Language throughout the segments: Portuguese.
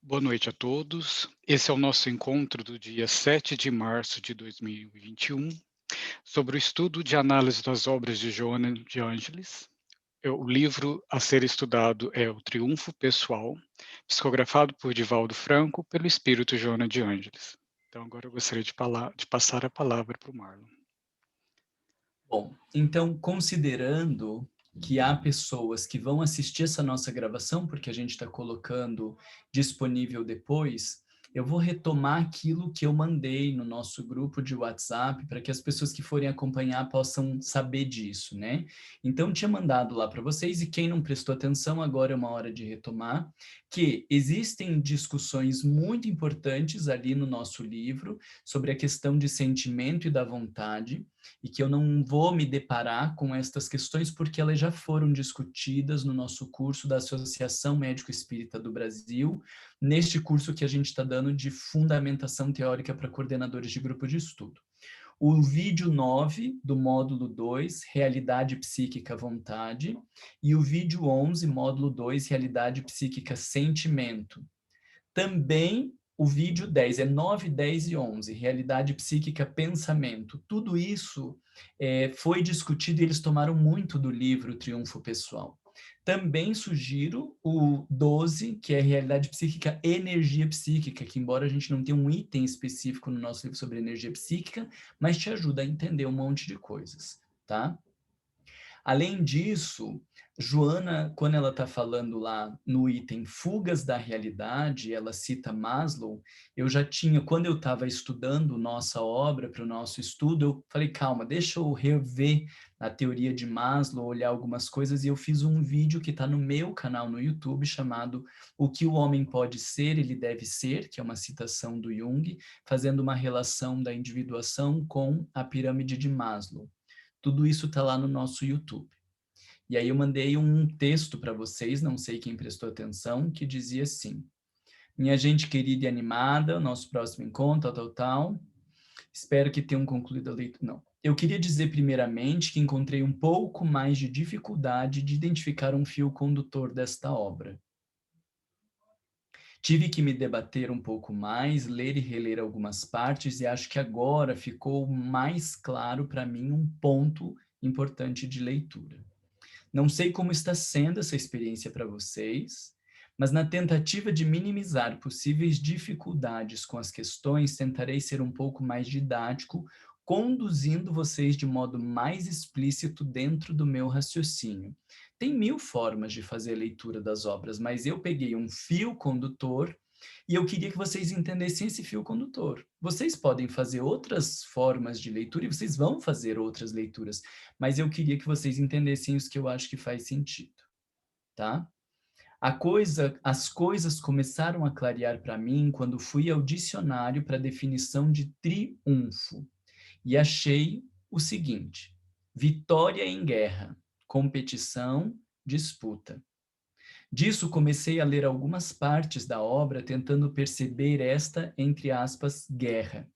Boa noite a todos. Esse é o nosso encontro do dia 7 de março de 2021, sobre o estudo de análise das obras de Joana de Ângeles. O livro a ser estudado é O Triunfo Pessoal, psicografado por Divaldo Franco pelo espírito Joana de Ângeles. Então, agora eu gostaria de passar a palavra para o Marlon. Bom, então, considerando que há pessoas que vão assistir essa nossa gravação, porque a gente está colocando disponível depois, eu vou retomar aquilo que eu mandei no nosso grupo de WhatsApp para que as pessoas que forem acompanhar possam saber disso, né? Então, tinha mandado lá para vocês, e quem não prestou atenção, agora é uma hora de retomar, que existem discussões muito importantes ali no nosso livro sobre a questão de sentimento e da vontade, e que eu não vou me deparar com estas questões porque elas já foram discutidas no nosso curso da Associação Médico Espírita do Brasil, neste curso que a gente está dando de Fundamentação Teórica para Coordenadores de Grupo de Estudo. O vídeo 9 do módulo 2, Realidade Psíquica Vontade, e o vídeo 11, módulo 2, Realidade Psíquica Sentimento. Também o vídeo 10, é 9, 10 e 11, realidade psíquica, pensamento. Tudo isso foi discutido e eles tomaram muito do livro Triunfo Pessoal. Também sugiro o 12, que é realidade psíquica, energia psíquica, que embora a gente não tenha um item específico no nosso livro sobre energia psíquica, mas te ajuda a entender um monte de coisas, tá? Além disso, Joana, quando ela está falando lá no item Fugas da Realidade, ela cita Maslow, eu já tinha, quando eu estava estudando nossa obra para o nosso estudo, eu falei, calma, deixa eu rever a teoria de Maslow, olhar algumas coisas, e eu fiz um vídeo que está no meu canal no YouTube, chamado O que o Homem Pode Ser, Ele Deve Ser, que é uma citação do Jung, fazendo uma relação da individuação com a pirâmide de Maslow. Tudo isso está lá no nosso YouTube. E aí eu mandei um texto para vocês, não sei quem prestou atenção, que dizia assim: minha gente querida e animada, nosso próximo encontro, tal, tal, tal. Espero que tenham concluído a leitura. Não. Eu queria dizer primeiramente que encontrei um pouco mais de dificuldade de identificar um fio condutor desta obra. Tive que me debater um pouco mais, ler e reler algumas partes, e acho que agora ficou mais claro para mim um ponto importante de leitura. Não sei como está sendo essa experiência para vocês, mas na tentativa de minimizar possíveis dificuldades com as questões, tentarei ser um pouco mais didático, conduzindo vocês de modo mais explícito dentro do meu raciocínio. Tem mil formas de fazer a leitura das obras, mas eu peguei um fio condutor e eu queria que vocês entendessem esse fio condutor. Vocês podem fazer outras formas de leitura e vocês vão fazer outras leituras, mas eu queria que vocês entendessem isso que eu acho que faz sentido, tá? As coisas começaram a clarear para mim quando fui ao dicionário para a definição de triunfo e achei o seguinte: vitória em guerra, competição, disputa. Disso comecei a ler algumas partes da obra tentando perceber esta, entre aspas, guerra.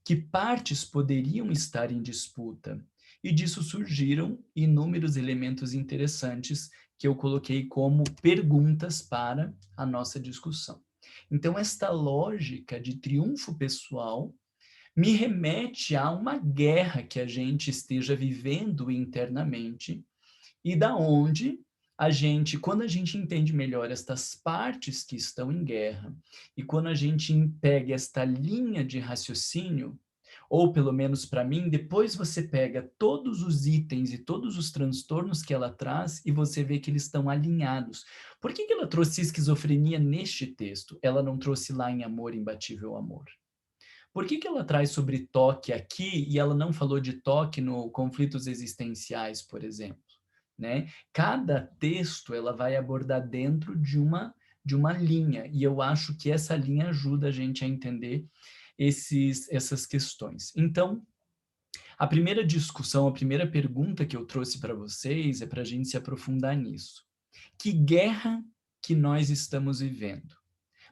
Que partes poderiam estar em disputa? E disso surgiram inúmeros elementos interessantes que eu coloquei como perguntas para a nossa discussão. Então, esta lógica de triunfo pessoal me remete a uma guerra que a gente esteja vivendo internamente e da onde a gente, quando a gente entende melhor estas partes que estão em guerra, e quando a gente pega esta linha de raciocínio, ou pelo menos para mim, depois você pega todos os itens e todos os transtornos que ela traz e você vê que eles estão alinhados. Por que ela trouxe esquizofrenia neste texto? Ela não trouxe lá em Amor, Imbatível Amor. Por que ela traz sobre toque aqui e ela não falou de toque no Conflitos Existenciais, por exemplo? Né? Cada texto ela vai abordar dentro de uma linha, e eu acho que essa linha ajuda a gente a entender essas questões. Então, a primeira discussão, a primeira pergunta que eu trouxe para vocês é para a gente se aprofundar nisso. Que guerra que nós estamos vivendo?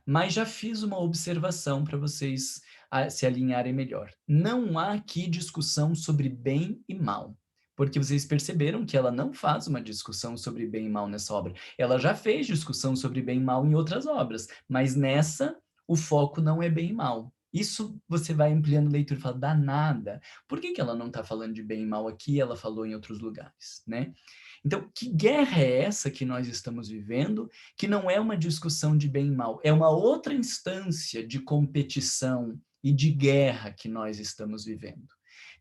Mas já fiz uma observação para vocês se alinharem melhor. Não há aqui discussão sobre bem e mal, porque vocês perceberam que ela não faz uma discussão sobre bem e mal nessa obra. Ela já fez discussão sobre bem e mal em outras obras, mas nessa o foco não é bem e mal. Isso você vai ampliando a leitura e fala, danada, por que ela não está falando de bem e mal aqui e ela falou em outros lugares, né? Então, que guerra é essa que nós estamos vivendo, que não é uma discussão de bem e mal, é uma outra instância de competição e de guerra que nós estamos vivendo.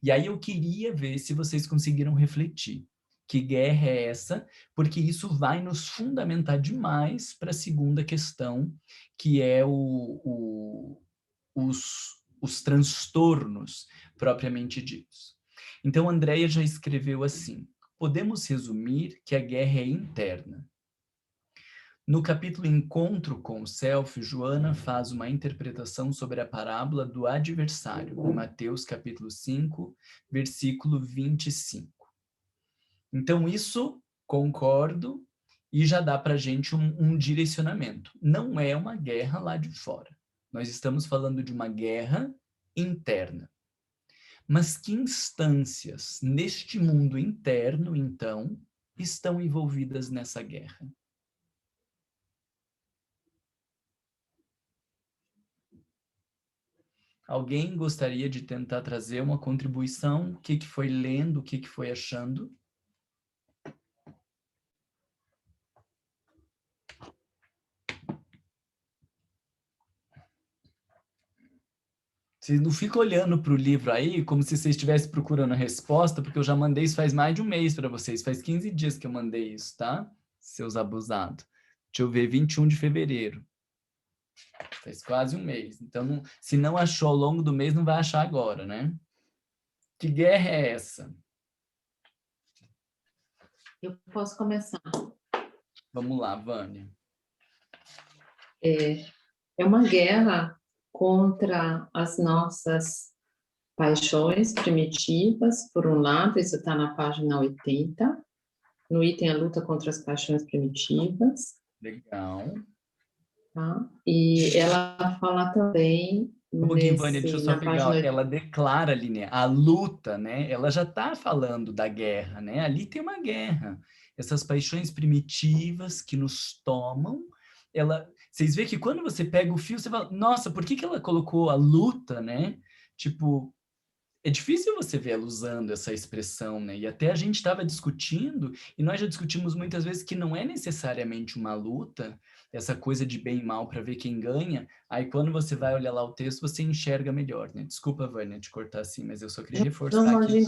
E aí eu queria ver se vocês conseguiram refletir. Que guerra é essa? Porque isso vai nos fundamentar demais para a segunda questão, que é os transtornos propriamente ditos. Então, Andréia já escreveu assim: podemos resumir que a guerra é interna. No capítulo Encontro com o Self, Joana faz uma interpretação sobre a parábola do adversário, em Mateus capítulo 5, versículo 25. Então, isso concordo e já dá para a gente um direcionamento. Não é uma guerra lá de fora. Nós estamos falando de uma guerra interna. Mas que instâncias neste mundo interno, então, estão envolvidas nessa guerra? Alguém gostaria de tentar trazer uma contribuição? O que foi lendo, o que foi achando? Vocês não ficam olhando para o livro aí como se vocês estivessem procurando a resposta, porque eu já mandei isso faz mais de um mês para vocês. Faz 15 dias que eu mandei isso, tá? Seus abusados. Deixa eu ver, 21 de fevereiro. Faz quase um mês. Então, se não achou ao longo do mês, não vai achar agora, né? Que guerra é essa? Eu posso começar. Vamos lá, Vânia. É uma guerra contra as nossas paixões primitivas, por um lado, isso está na página 80, no item A Luta contra as Paixões Primitivas. Legal. Tá? E ela fala também Um pouquinho, Vânia, deixa eu só na pegar. página... Ela declara ali, né? A luta, né? Ela já está falando da guerra, né? Ali tem uma guerra. Essas paixões primitivas que nos tomam, vocês veem que quando você pega o fio, você fala, nossa, por que ela colocou a luta, né? Tipo, é difícil você ver ela usando essa expressão, né? E até a gente estava discutindo, e nós já discutimos muitas vezes que não é necessariamente uma luta, essa coisa de bem e mal para ver quem ganha. Aí quando você vai olhar lá o texto, você enxerga melhor, né? Desculpa, Vânia, te cortar assim, mas eu só queria reforçar aqui.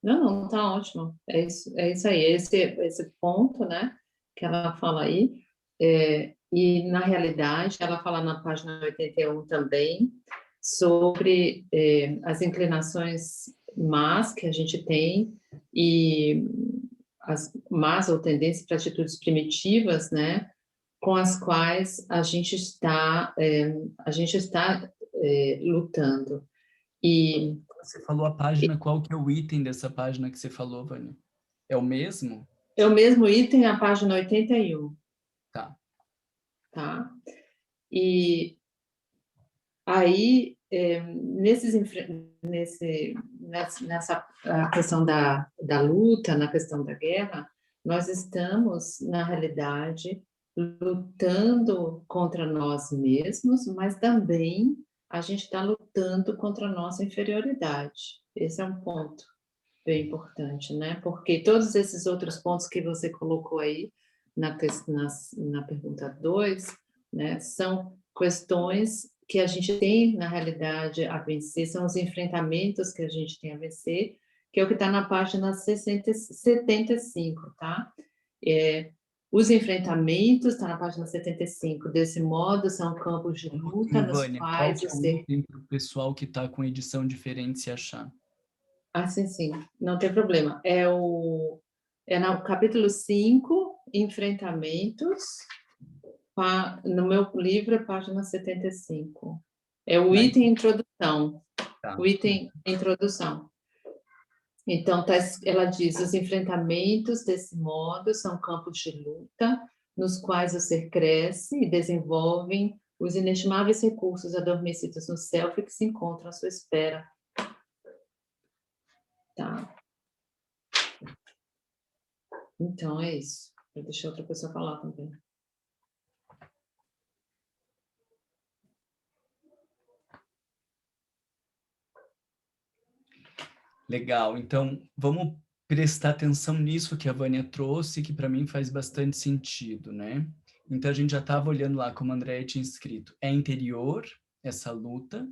Não, tá ótimo. É isso aí, esse ponto, né, que ela fala aí. E, na realidade, ela fala na página 81 também sobre as inclinações más que a gente tem e as más ou tendências para atitudes primitivas, né, com as quais a gente está lutando. E você falou a página, qual que é o item dessa página que você falou, Vânia? É o mesmo? É o mesmo item, a página 81. Tá. Tá? E aí, nessa questão da luta, na questão da guerra, nós estamos, na realidade, lutando contra nós mesmos, mas também a gente está lutando contra a nossa inferioridade. Esse é um ponto bem importante, né? Porque todos esses outros pontos que você colocou aí na pergunta 2, né, são questões que a gente tem, na realidade, a vencer, são os enfrentamentos que a gente tem a vencer, que é o que está na página 75, tá? Os enfrentamentos, está na página 75, desse modo, são campos de luta nos Vânia, quais qual que é o item para o pessoal que está com edição diferente se achar? Ah, sim, não tem problema. É no capítulo 5, Enfrentamentos, no meu livro é página 75. É o item Introdução. Tá. O item Introdução. Então, ela diz, os enfrentamentos desse modo são campos de luta, nos quais o ser cresce e desenvolve os inestimáveis recursos adormecidos no self que se encontram à sua espera. Tá. Então é isso. Eu deixei outra pessoa falar também. Legal, então vamos prestar atenção nisso que a Vânia trouxe, que para mim faz bastante sentido, né? Então a gente já estava olhando lá como a Andréia tinha escrito, é interior essa luta,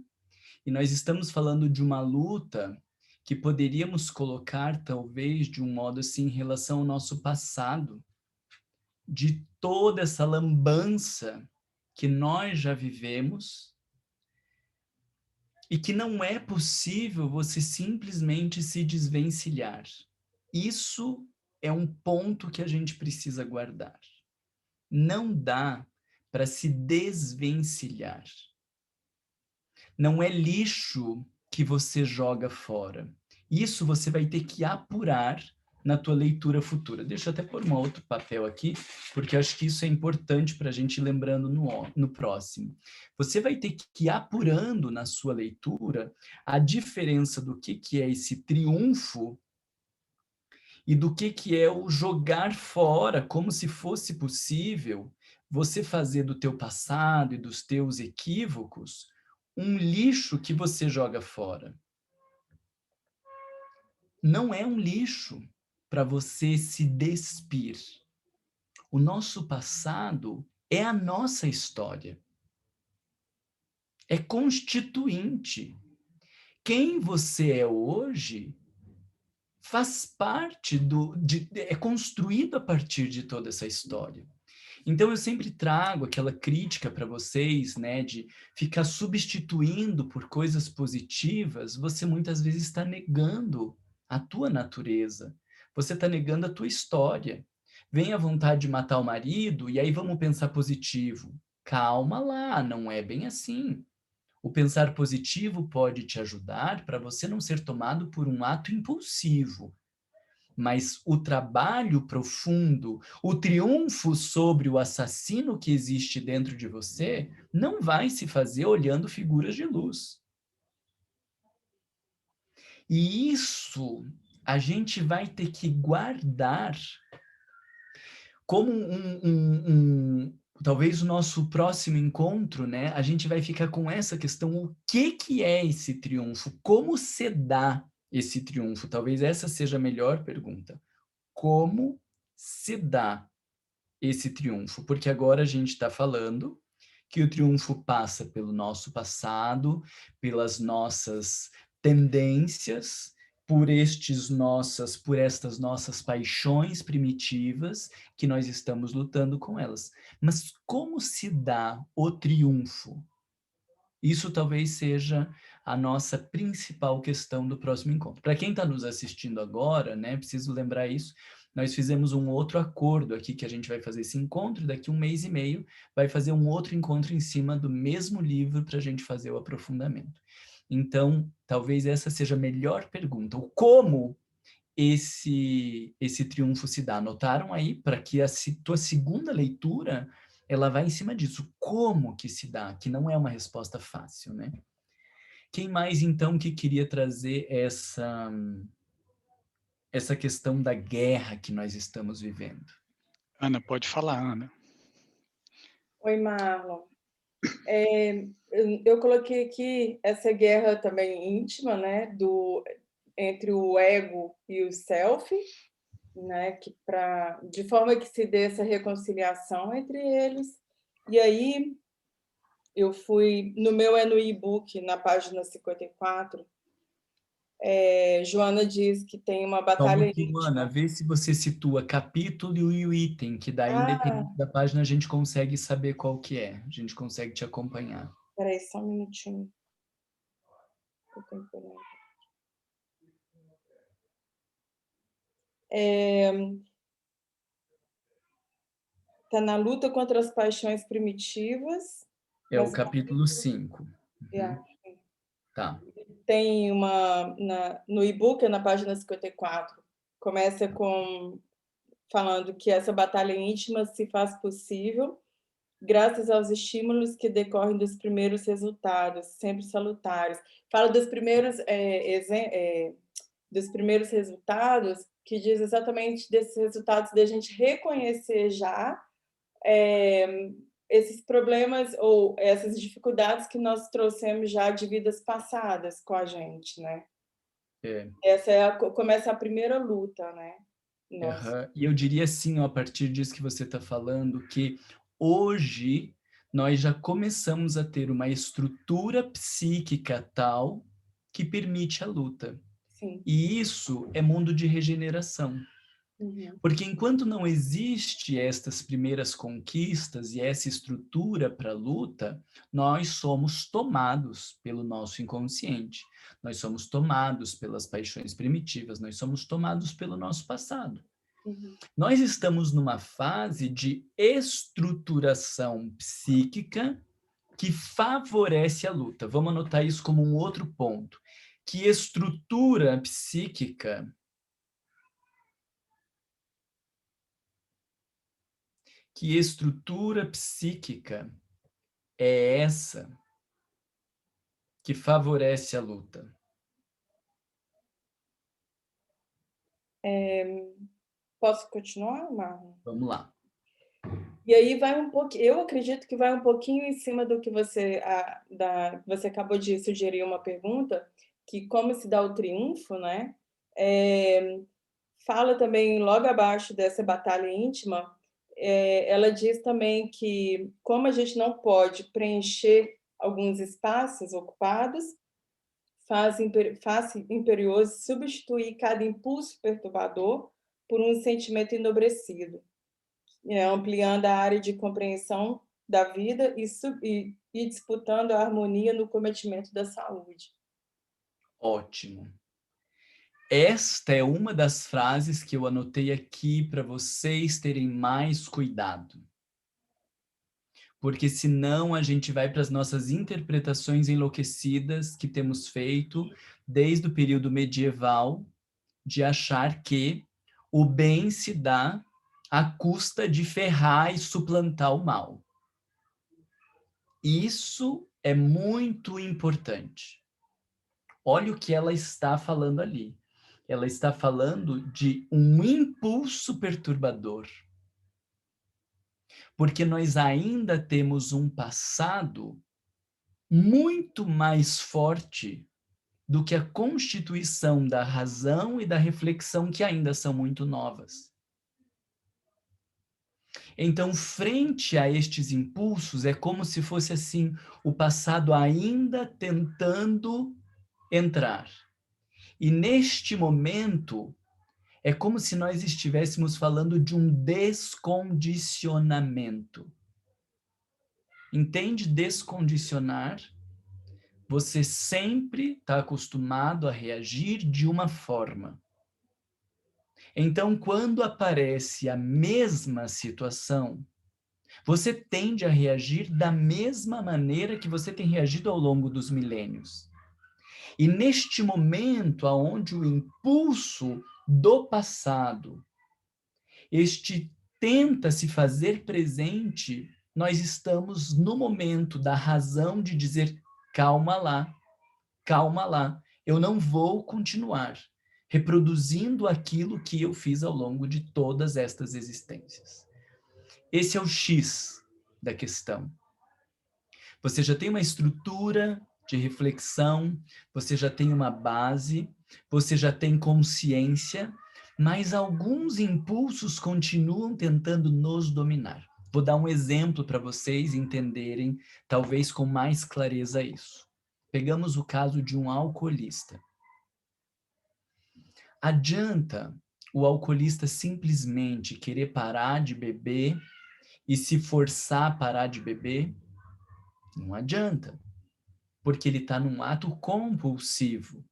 e nós estamos falando de uma luta que poderíamos colocar talvez de um modo assim em relação ao nosso passado, de toda essa lambança que nós já vivemos, e que não é possível você simplesmente se desvencilhar. Isso é um ponto que a gente precisa guardar. Não dá para se desvencilhar. Não é lixo que você joga fora. Isso você vai ter que apurar na tua leitura futura. Deixa eu até pôr um outro papel aqui, porque eu acho que isso é importante para a gente ir lembrando no próximo. Você vai ter que ir apurando na sua leitura a diferença do que é esse triunfo e do que é o jogar fora, como se fosse possível você fazer do teu passado e dos teus equívocos um lixo que você joga fora. Não é um lixo para você se despir. O nosso passado é a nossa história. É constituinte. Quem você é hoje faz parte é construído a partir de toda essa história. Então eu sempre trago aquela crítica para vocês, né, de ficar substituindo por coisas positivas, você muitas vezes está negando a tua natureza, você está negando a tua história. Vem a vontade de matar o marido e aí vamos pensar positivo. Calma lá, não é bem assim. O pensar positivo pode te ajudar para você não ser tomado por um ato impulsivo. Mas o trabalho profundo, o triunfo sobre o assassino que existe dentro de você, não vai se fazer olhando figuras de luz. E isso a gente vai ter que guardar como talvez o nosso próximo encontro, né? A gente vai ficar com essa questão: o que é esse triunfo? Como se dá esse triunfo? Talvez essa seja a melhor pergunta. Como se dá esse triunfo? Porque agora a gente está falando que o triunfo passa pelo nosso passado, pelas nossas tendências, por estas nossas paixões primitivas que nós estamos lutando com elas. Mas como se dá o triunfo? Isso talvez seja a nossa principal questão do próximo encontro. Para quem está nos assistindo agora, né, preciso lembrar isso, nós fizemos um outro acordo aqui, que a gente vai fazer esse encontro, e daqui 1 mês e meio vai fazer um outro encontro em cima do mesmo livro para a gente fazer o aprofundamento. Então, talvez essa seja a melhor pergunta. O como esse triunfo se dá? Anotaram aí para que a tua segunda leitura ela vai em cima disso. Como que se dá? Que não é uma resposta fácil, né? Quem mais, então, que queria trazer essa questão da guerra que nós estamos vivendo? Ana, pode falar, Ana. Oi, Marlon. Eu coloquei aqui essa guerra também íntima, né, entre o ego e o self, né, de forma que se dê essa reconciliação entre eles. E aí eu fui, no meu no e-book, na página 54, Joana diz que tem uma batalha íntima. Ana, vê se você situa capítulo e o item, que daí, independente da página, a gente consegue saber qual que é. A gente consegue te acompanhar. Espera aí, só um minutinho. Eu tenho que olhar. Está na luta contra as paixões primitivas. É o capítulo 5. Tá. Tem no e-book, na página 54, começa falando que essa batalha íntima se faz possível graças aos estímulos que decorrem dos primeiros resultados, sempre salutares. Fala dos primeiros resultados que diz exatamente desses resultados da gente reconhecer já esses problemas ou essas dificuldades que nós trouxemos já de vidas passadas com a gente, né? Essa começa a primeira luta, né? Nossa. E eu diria assim, ó, a partir disso que você está falando, que hoje nós já começamos a ter uma estrutura psíquica tal que permite a luta. Sim. E isso é mundo de regeneração. Uhum. Porque enquanto não existe estas primeiras conquistas e essa estrutura para a luta, nós somos tomados pelo nosso inconsciente. Nós somos tomados pelas paixões primitivas, nós somos tomados pelo nosso passado. Uhum. Nós estamos numa fase de estruturação psíquica que favorece a luta. Vamos anotar isso como um outro ponto. Que estrutura psíquica é essa que favorece a luta? Posso continuar, Marlon? Vamos lá. E aí vai um pouquinho, eu acredito que vai um pouquinho em cima do que você acabou de sugerir uma pergunta, que como se dá o triunfo, né? Fala também logo abaixo dessa batalha íntima, ela diz também que como a gente não pode preencher alguns espaços ocupados, faz imperioso substituir cada impulso perturbador por um sentimento enobrecido, ampliando a área de compreensão da vida e disputando a harmonia no cometimento da saúde. Ótimo. Esta é uma das frases que eu anotei aqui para vocês terem mais cuidado. Porque senão a gente vai para as nossas interpretações enlouquecidas que temos feito desde o período medieval, de achar que o bem se dá à custa de ferrar e suplantar o mal. Isso é muito importante. Olha o que ela está falando ali. Ela está falando de um impulso perturbador. Porque nós ainda temos um passado muito mais forte do que a constituição da razão e da reflexão, que ainda são muito novas. Então, frente a estes impulsos, é como se fosse assim, o passado ainda tentando entrar. E neste momento, é como se nós estivéssemos falando de um descondicionamento. Entende descondicionar? Você sempre está acostumado a reagir de uma forma. Então, quando aparece a mesma situação, você tende a reagir da mesma maneira que você tem reagido ao longo dos milênios. E neste momento, onde o impulso do passado, este tenta se fazer presente, nós estamos no momento da razão de dizer, calma lá, eu não vou continuar reproduzindo aquilo que eu fiz ao longo de todas estas existências. Esse é o X da questão. Você já tem uma estrutura de reflexão, você já tem uma base, você já tem consciência, mas alguns impulsos continuam tentando nos dominar. Vou dar um exemplo para vocês entenderem, talvez com mais clareza isso. Pegamos o caso de um alcoolista. Adianta o alcoolista simplesmente querer parar de beber e se forçar a parar de beber? Não adianta, porque ele está num ato compulsivo.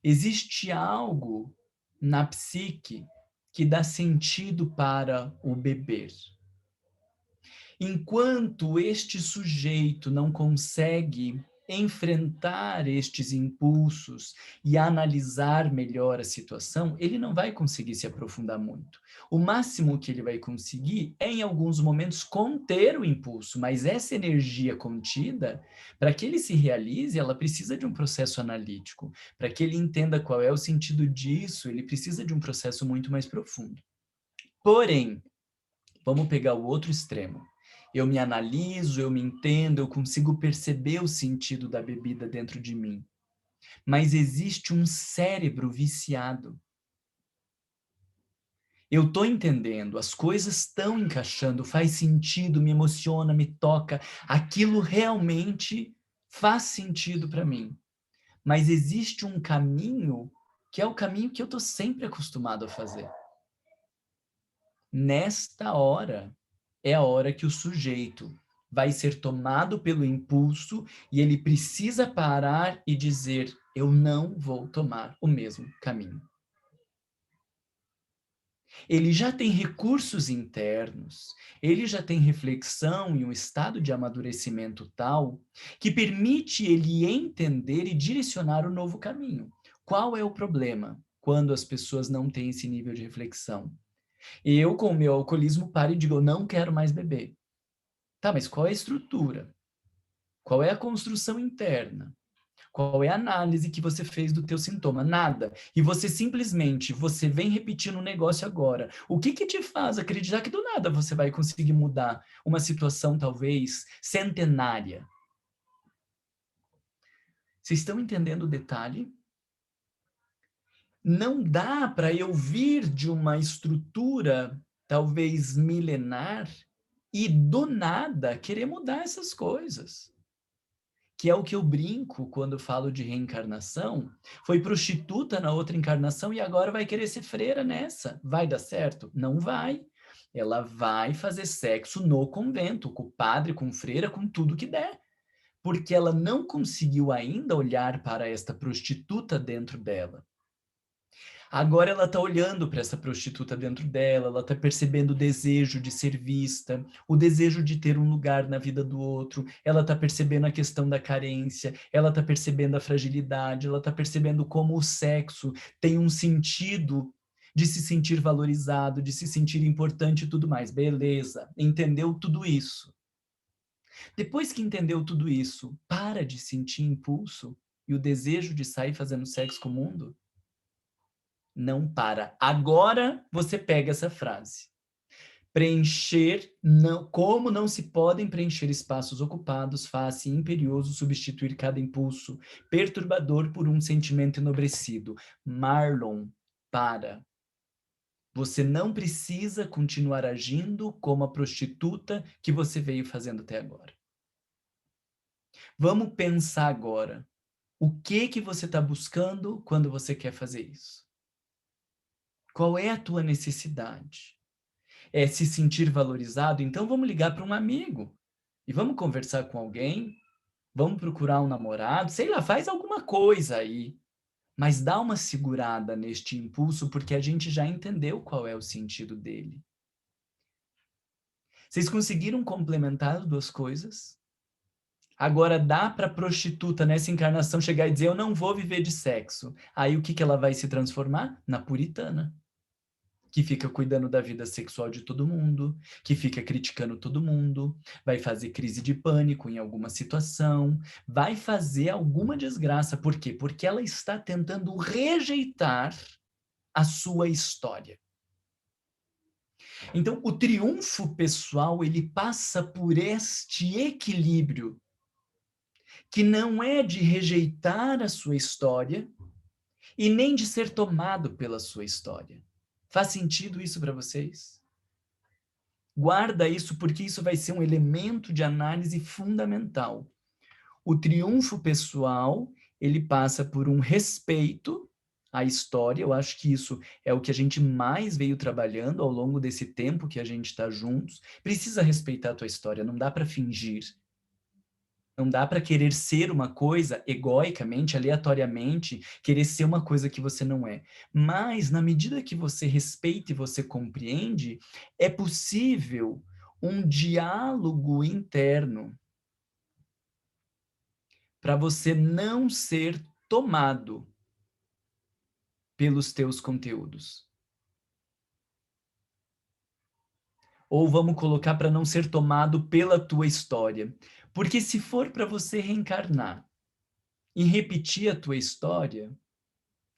Existe algo na psique que dá sentido para o beber. Enquanto este sujeito não consegue enfrentar estes impulsos e analisar melhor a situação, ele não vai conseguir se aprofundar muito. O máximo que ele vai conseguir é, em alguns momentos, conter o impulso, mas essa energia contida, para que ele se realize, ela precisa de um processo analítico. Para que ele entenda qual é o sentido disso, ele precisa de um processo muito mais profundo. Porém, vamos pegar o outro extremo. Eu me analiso, eu me entendo, eu consigo perceber o sentido da bebida dentro de mim. Mas existe um cérebro viciado. Eu estou entendendo, as coisas estão encaixando, faz sentido, me emociona, me toca. Aquilo realmente faz sentido para mim. Mas existe um caminho que é o caminho que eu estou sempre acostumado a fazer. Nesta hora, é a hora que o sujeito vai ser tomado pelo impulso e ele precisa parar e dizer: eu não vou tomar o mesmo caminho. Ele já tem recursos internos, ele já tem reflexão e um estado de amadurecimento tal que permite ele entender e direcionar o novo caminho. Qual é o problema quando as pessoas não têm esse nível de reflexão? Eu, com o meu alcoolismo, paro e digo: eu não quero mais beber. Tá, mas qual é a estrutura? Qual é a construção interna? Qual é a análise que você fez do teu sintoma? Nada. E você simplesmente, você vem repetindo um negócio agora. O que te faz acreditar que do nada você vai conseguir mudar uma situação talvez centenária? Vocês estão entendendo o detalhe? Não dá para eu vir de uma estrutura talvez milenar e do nada querer mudar essas coisas. Que é o que eu brinco quando falo de reencarnação. Foi prostituta na outra encarnação e agora vai querer ser freira nessa. Vai dar certo? Não vai. Ela vai fazer sexo no convento, com o padre, com freira, com tudo que der. Porque ela não conseguiu ainda olhar para esta prostituta dentro dela. Agora ela está olhando para essa prostituta dentro dela, ela está percebendo o desejo de ser vista, o desejo de ter um lugar na vida do outro, ela está percebendo a questão da carência, ela está percebendo a fragilidade, ela está percebendo como o sexo tem um sentido de se sentir valorizado, de se sentir importante e tudo mais. Beleza, entendeu tudo isso. Depois que entendeu tudo isso, para de sentir impulso e o desejo de sair fazendo sexo com o mundo? Não para. Agora você pega essa frase. Preencher, não, como não se podem preencher espaços ocupados, faz-se imperioso substituir cada impulso perturbador por um sentimento enobrecido. Marlon, para. Você não precisa continuar agindo como a prostituta que você veio fazendo até agora. Vamos pensar agora. O que você está buscando quando você quer fazer isso? Qual é a tua necessidade? É se sentir valorizado? Então vamos ligar para um amigo e vamos conversar com alguém, vamos procurar um namorado, sei lá, faz alguma coisa aí. Mas dá uma segurada neste impulso, porque a gente já entendeu qual é o sentido dele. Vocês conseguiram complementar as duas coisas? Agora dá para a prostituta nessa encarnação chegar e dizer: eu não vou viver de sexo. Aí o que ela vai se transformar? Na puritana. Que fica cuidando da vida sexual de todo mundo, que fica criticando todo mundo, vai fazer crise de pânico em alguma situação, vai fazer alguma desgraça. Por quê? Porque ela está tentando rejeitar a sua história. Então, o triunfo pessoal, ele passa por este equilíbrio, que não é de rejeitar a sua história e nem de ser tomado pela sua história. Faz sentido isso para vocês? Guarda isso, porque isso vai ser um elemento de análise fundamental. O triunfo pessoal, ele passa por um respeito à história. Eu acho que isso é o que a gente mais veio trabalhando ao longo desse tempo que a gente está juntos. Precisa respeitar a tua história, não dá para fingir. Não dá para querer ser uma coisa egoicamente, aleatoriamente, querer ser uma coisa que você não é. Mas, na medida que você respeita e você compreende, é possível um diálogo interno para você não ser tomado pelos teus conteúdos. Ou vamos colocar para não ser tomado pela tua história. Porque se for para você reencarnar e repetir a tua história,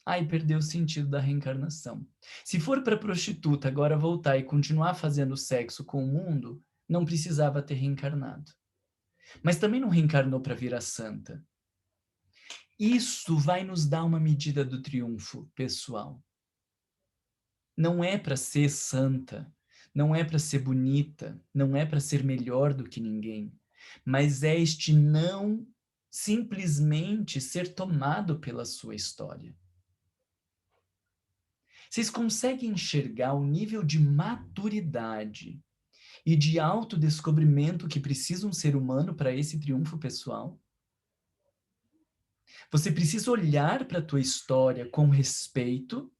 aí perdeu o sentido da reencarnação. Se for para prostituta agora voltar e continuar fazendo sexo com o mundo, não precisava ter reencarnado. Mas também não reencarnou para virar santa. Isso vai nos dar uma medida do triunfo pessoal. Não é para ser santa, não é para ser bonita, não é para ser melhor do que ninguém, mas é este não simplesmente ser tomado pela sua história. Vocês conseguem enxergar o nível de maturidade e de autodescobrimento que precisa um ser humano para esse triunfo pessoal? Você precisa olhar para a tua história com respeito,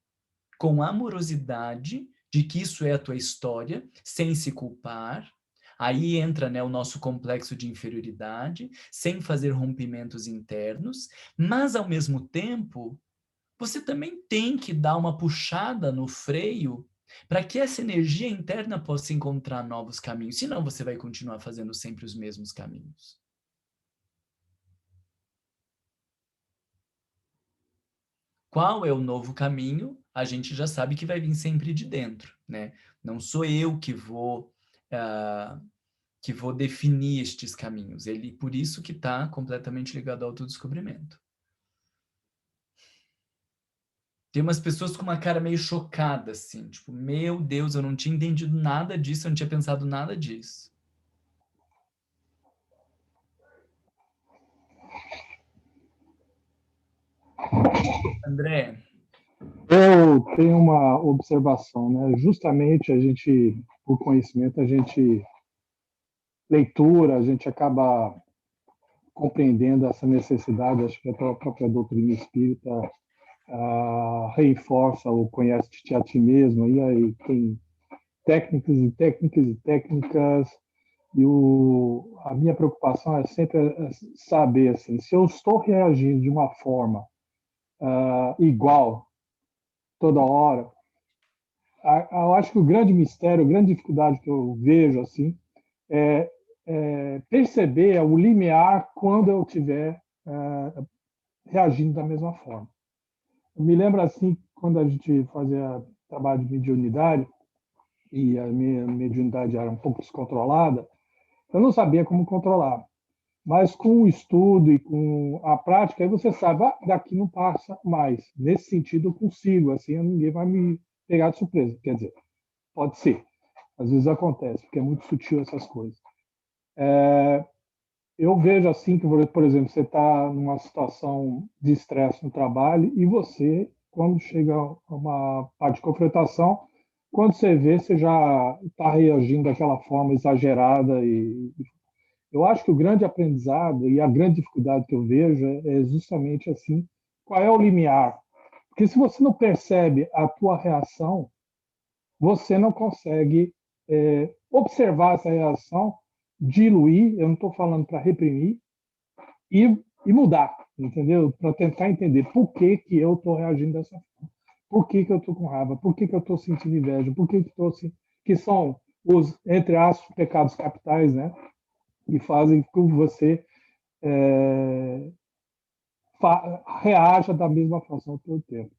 com amorosidade, de que isso é a tua história, sem se culpar. Aí entra, né, o nosso complexo de inferioridade, sem fazer rompimentos internos, mas, ao mesmo tempo, você também tem que dar uma puxada no freio para que essa energia interna possa encontrar novos caminhos. Senão você vai continuar fazendo sempre os mesmos caminhos. Qual é o novo caminho? A gente já sabe que vai vir sempre de dentro, né? Não sou eu que vou definir estes caminhos. Ele, por isso que está completamente ligado ao autodescobrimento. Tem umas pessoas com uma cara meio chocada, assim, tipo, meu Deus, eu não tinha entendido nada disso, eu não tinha pensado nada disso. André? Eu tenho uma observação, né? Justamente por conhecimento, leitura, a gente acaba compreendendo essa necessidade, acho que a própria doutrina espírita reforça o conhece-te a ti mesmo, e aí tem técnicas e técnicas e técnicas, e a minha preocupação é sempre saber, assim, se eu estou reagindo de uma forma igual toda hora. Eu acho que o grande mistério, a grande dificuldade que eu vejo assim é perceber o limiar quando eu estiver reagindo da mesma forma. Eu me lembro assim, quando a gente fazia trabalho de mediunidade, e a minha mediunidade era um pouco descontrolada, eu não sabia como controlar. Mas com o estudo e com a prática, aí você sabe, daqui não passa mais. Nesse sentido, eu consigo, assim, ninguém vai me pegar de surpresa. Quer dizer, pode ser. Às vezes acontece, porque é muito sutil essas coisas. Eu vejo assim que, por exemplo, você está numa situação de estresse no trabalho e você, quando chega a uma parte de confrontação, quando você vê, você já está reagindo daquela forma exagerada. E eu acho que o grande aprendizado e a grande dificuldade que eu vejo é justamente assim, qual é o limiar? Porque se você não percebe a tua reação, você não consegue observar essa reação, diluir, eu não estou falando para reprimir, e mudar, entendeu? Para tentar entender por que eu estou reagindo dessa forma. Por que eu estou com raiva? Por que eu estou sentindo inveja? Por que que são os, entre aspas, pecados capitais, né? E fazem com que você reaja da mesma forma todo o tempo.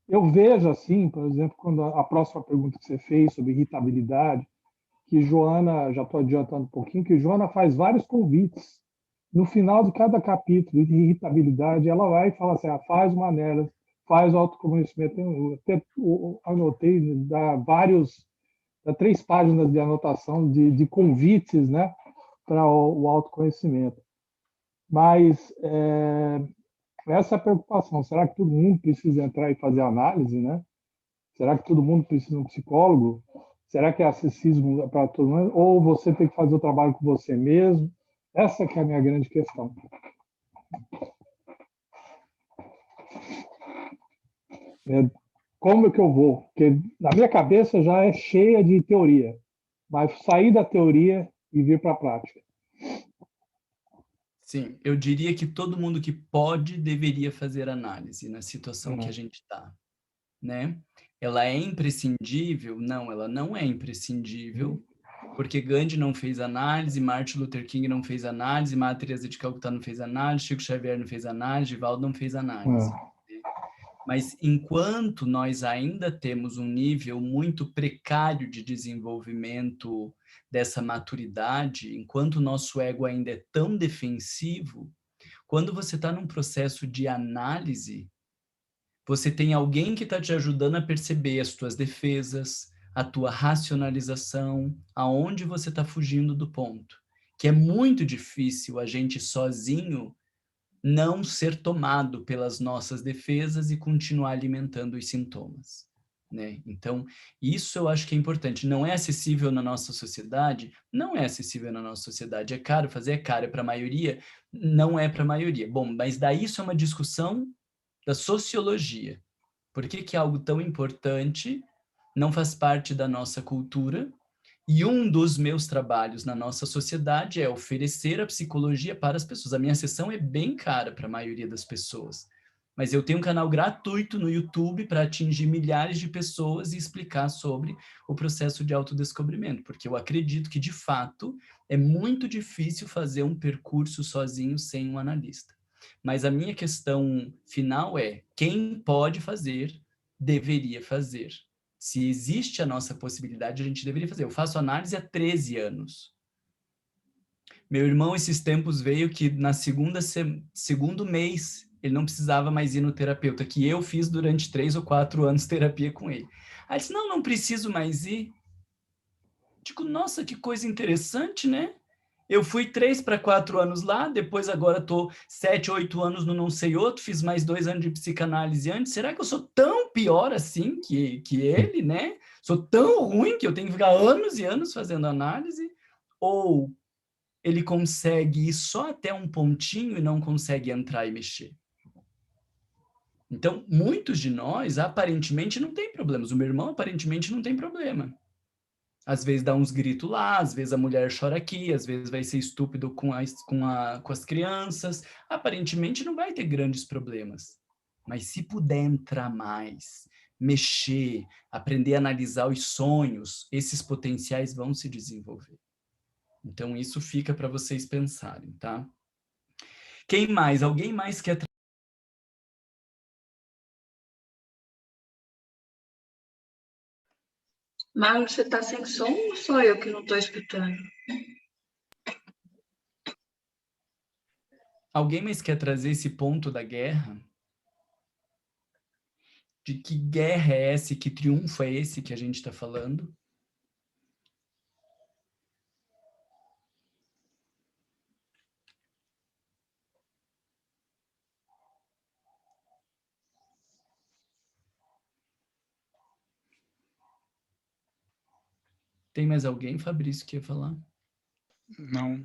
Eu vejo assim, por exemplo, quando a próxima pergunta que você fez sobre irritabilidade, que Joana, já estou adiantando um pouquinho, que Joana faz vários convites. No final de cada capítulo de irritabilidade, ela vai e fala assim, faz uma nelas, faz o autoconhecimento. Eu até anotei, dá 3 páginas de anotação de convites, né, para o autoconhecimento. Mas essa é a preocupação. Será que todo mundo precisa entrar e fazer análise, né? Será que todo mundo precisa de um psicólogo? Será que é acessível para todo mundo? Ou você tem que fazer o trabalho com você mesmo? Essa que é a minha grande questão. Como é que eu vou? Porque na minha cabeça já é cheia de teoria, mas sair da teoria e vir para a prática. Sim, eu diria que todo mundo que pode deveria fazer análise na situação que a gente está, né? Ela é imprescindível? Não, ela não é imprescindível, porque Gandhi não fez análise, Martin Luther King não fez análise, Madre Teresa de Calcutá não fez análise, Chico Xavier não fez análise, Divaldo não fez análise. Mas enquanto nós ainda temos um nível muito precário de desenvolvimento dessa maturidade, enquanto o nosso ego ainda é tão defensivo, quando você está num processo de análise, você tem alguém que está te ajudando a perceber as tuas defesas, a tua racionalização, aonde você está fugindo do ponto. Que é muito difícil a gente sozinho não ser tomado pelas nossas defesas e continuar alimentando os sintomas, né? Então, isso eu acho que é importante. Não é acessível na nossa sociedade? Não é acessível na nossa sociedade. É caro fazer? É caro. É para a maioria? Não é para a maioria. Bom, mas daí isso é uma discussão da sociologia. Por que que algo tão importante não faz parte da nossa cultura? E um dos meus trabalhos na nossa sociedade é oferecer a psicologia para as pessoas. A minha sessão é bem cara para a maioria das pessoas, mas eu tenho um canal gratuito no YouTube para atingir milhares de pessoas e explicar sobre o processo de autodescobrimento, porque eu acredito que, de fato, é muito difícil fazer um percurso sozinho sem um analista. Mas a minha questão final é: quem pode fazer, deveria fazer. Se existe a nossa possibilidade, a gente deveria fazer. Eu faço análise há 13 anos. Meu irmão, esses tempos, veio que na segundo mês, ele não precisava mais ir no terapeuta, que eu fiz durante 3 ou 4 anos terapia com ele. Aí ele disse, não preciso mais ir. Digo, nossa, que coisa interessante, né? Eu fui 3 para 4 anos lá, depois agora estou 7, 8 anos no não sei outro, fiz mais 2 anos de psicanálise antes. Será que eu sou tão pior assim que ele, né? Sou tão ruim que eu tenho que ficar anos e anos fazendo análise? Ou ele consegue ir só até um pontinho e não consegue entrar e mexer? Então, muitos de nós, aparentemente, não tem problemas. O meu irmão, aparentemente, não tem problema. Às vezes dá uns gritos lá, às vezes a mulher chora aqui, às vezes vai ser estúpido com as crianças. Aparentemente não vai ter grandes problemas. Mas se puder entrar mais, mexer, aprender a analisar os sonhos, esses potenciais vão se desenvolver. Então isso fica para vocês pensarem, tá? Quem mais? Alguém mais quer... Marlon, você está sem som ou sou eu que não estou escutando? Alguém mais quer trazer esse ponto da guerra? De que guerra é essa, que triunfo é esse que a gente está falando? Tem mais alguém, Fabrício, que ia falar? Não.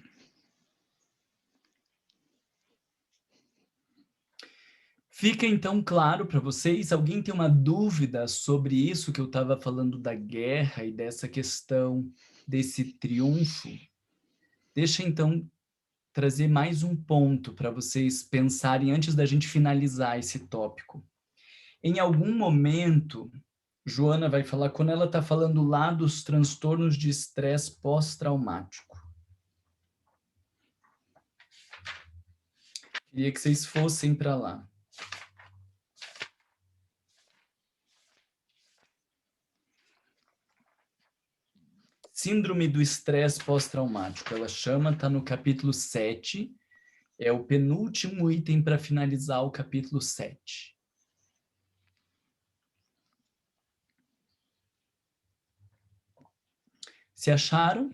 Fica então claro para vocês? Alguém tem uma dúvida sobre isso que eu estava falando da guerra e dessa questão desse triunfo? Deixa então trazer mais um ponto para vocês pensarem antes da gente finalizar esse tópico. Em algum momento, Joana vai falar, quando ela está falando lá dos transtornos de estresse pós-traumático. Queria que vocês fossem para lá. Síndrome do estresse pós-traumático, ela chama, está no capítulo 7, é o penúltimo item para finalizar o capítulo 7. Se acharam?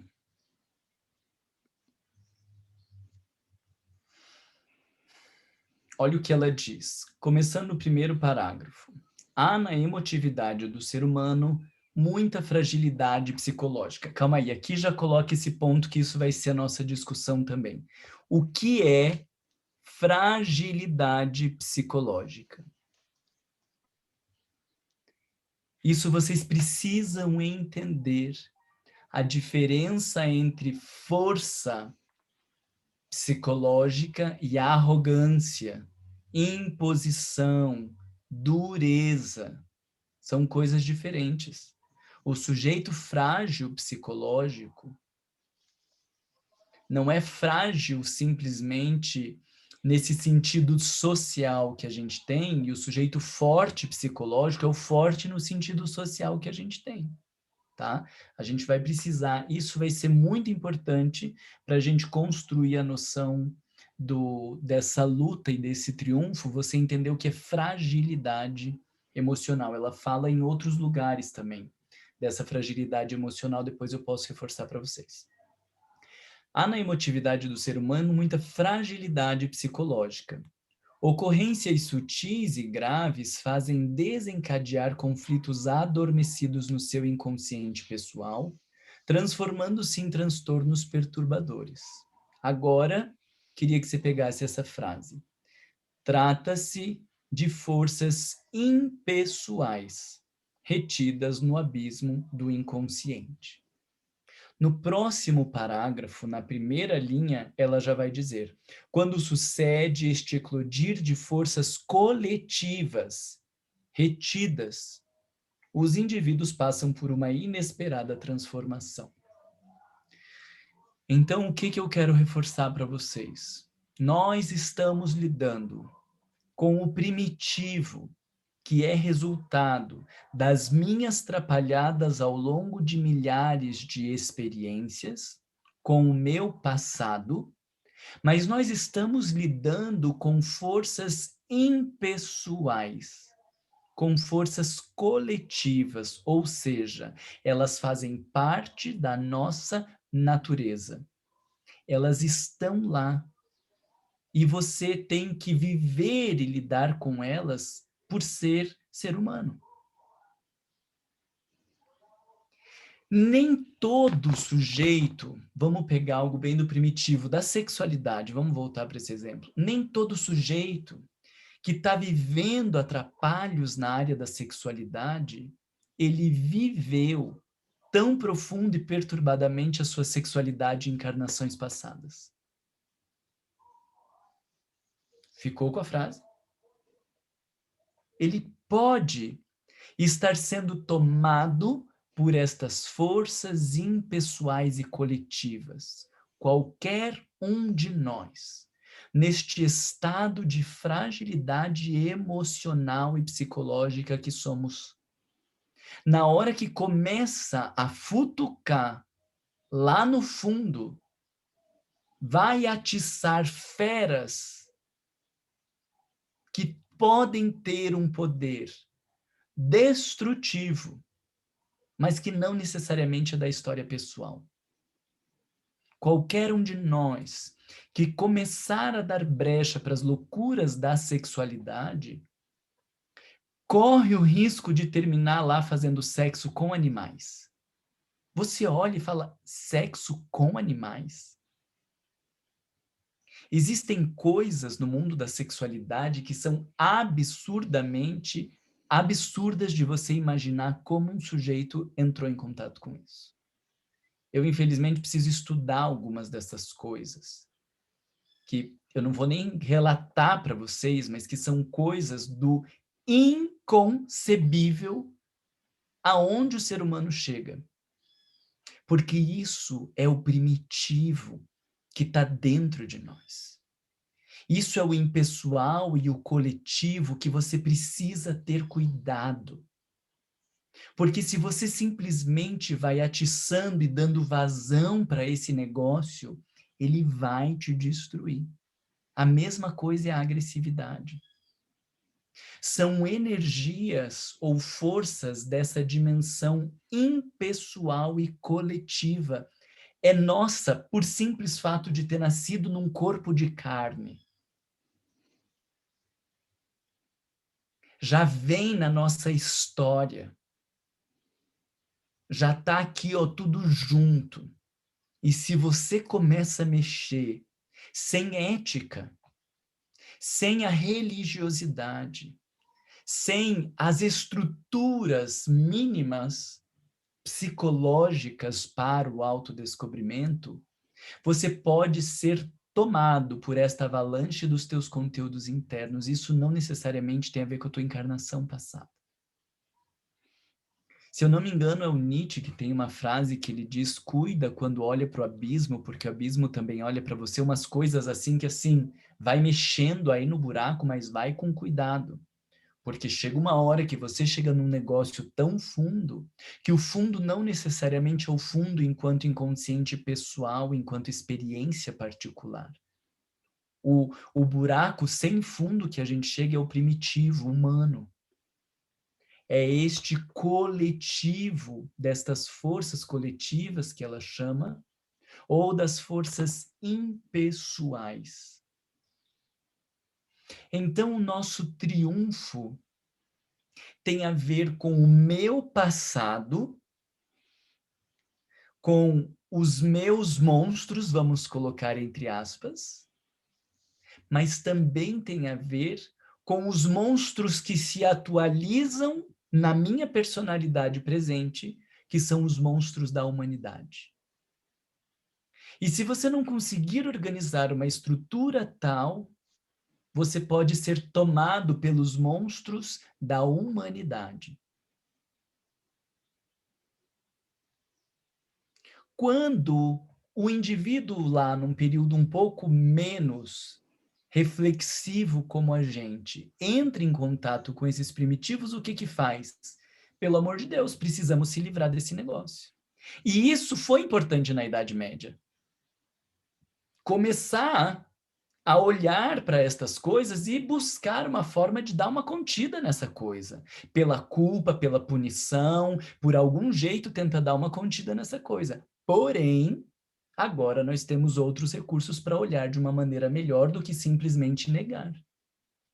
Olha o que ela diz, começando no primeiro parágrafo. Há na emotividade do ser humano muita fragilidade psicológica. Calma aí, aqui já coloca esse ponto que isso vai ser a nossa discussão também. O que é fragilidade psicológica? Isso vocês precisam entender. A diferença entre força psicológica e arrogância, imposição, dureza, são coisas diferentes. O sujeito frágil psicológico não é frágil simplesmente nesse sentido social que a gente tem, e o sujeito forte psicológico é o forte no sentido social que a gente tem, tá? A gente vai precisar, isso vai ser muito importante para a gente construir a noção dessa luta e desse triunfo, você entender o que é fragilidade emocional. Ela fala em outros lugares também, dessa fragilidade emocional, depois eu posso reforçar para vocês. Há na emotividade do ser humano muita fragilidade psicológica. Ocorrências sutis e graves fazem desencadear conflitos adormecidos no seu inconsciente pessoal, transformando-se em transtornos perturbadores. Agora, queria que você pegasse essa frase. Trata-se de forças impessoais, retidas no abismo do inconsciente. No próximo parágrafo, na primeira linha, ela já vai dizer: quando sucede este eclodir de forças coletivas, retidas, os indivíduos passam por uma inesperada transformação. Então, o que eu quero reforçar para vocês? Nós estamos lidando com o primitivo, que é resultado das minhas trapalhadas ao longo de milhares de experiências com o meu passado, mas nós estamos lidando com forças impessoais, com forças coletivas, ou seja, elas fazem parte da nossa natureza. Elas estão lá. E você tem que viver e lidar com elas por ser humano. Nem todo sujeito, vamos pegar algo bem do primitivo, da sexualidade, vamos voltar para esse exemplo. Nem todo sujeito que está vivendo atrapalhos na área da sexualidade, ele viveu tão profundo e perturbadamente a sua sexualidade em encarnações passadas. Ficou com a frase? Ele pode estar sendo tomado por estas forças impessoais e coletivas. Qualquer um de nós, neste estado de fragilidade emocional e psicológica que somos, na hora que começa a futucar lá no fundo, vai atiçar feras que podem ter um poder destrutivo, mas que não necessariamente é da história pessoal. Qualquer um de nós que começar a dar brecha para as loucuras da sexualidade, corre o risco de terminar lá fazendo sexo com animais. Você olha e fala, sexo com animais? Existem coisas no mundo da sexualidade que são absurdamente absurdas de você imaginar como um sujeito entrou em contato com isso. Eu, infelizmente, preciso estudar algumas dessas coisas, que eu não vou nem relatar para vocês, mas que são coisas do inconcebível aonde o ser humano chega. Porque isso é o primitivo que está dentro de nós. Isso é o impessoal e o coletivo que você precisa ter cuidado. Porque se você simplesmente vai atiçando e dando vazão para esse negócio, ele vai te destruir. A mesma coisa é a agressividade. São energias ou forças dessa dimensão impessoal e coletiva. É nossa por simples fato de ter nascido num corpo de carne. Já vem na nossa história. Já está aqui, ó, tudo junto. E se você começa a mexer sem ética, sem a religiosidade, sem as estruturas mínimas psicológicas para o autodescobrimento, você pode ser tomado por esta avalanche dos teus conteúdos internos, isso não necessariamente tem a ver com a tua encarnação passada. Se eu não me engano, é o Nietzsche que tem uma frase que ele diz: cuida quando olha para o abismo, porque o abismo também olha para você, umas coisas assim que assim, vai mexendo aí no buraco, mas vai com cuidado. Porque chega uma hora que você chega num negócio tão fundo, que o fundo não necessariamente é o fundo enquanto inconsciente pessoal, enquanto experiência particular. O buraco sem fundo que a gente chega é o primitivo, humano. É este coletivo, destas forças coletivas que ela chama, ou das forças impessoais. Então, o nosso triunfo tem a ver com o meu passado, com os meus monstros, vamos colocar entre aspas, mas também tem a ver com os monstros que se atualizam na minha personalidade presente, que são os monstros da humanidade. E se você não conseguir organizar uma estrutura tal, você pode ser tomado pelos monstros da humanidade. Quando o indivíduo lá, num período um pouco menos reflexivo como a gente, entra em contato com esses primitivos, o que que faz? Pelo amor de Deus, precisamos se livrar desse negócio. E isso foi importante na Idade Média. Começar a olhar para estas coisas e buscar uma forma de dar uma contida nessa coisa. Pela culpa, pela punição, por algum jeito tenta dar uma contida nessa coisa. Porém, agora nós temos outros recursos para olhar de uma maneira melhor do que simplesmente negar.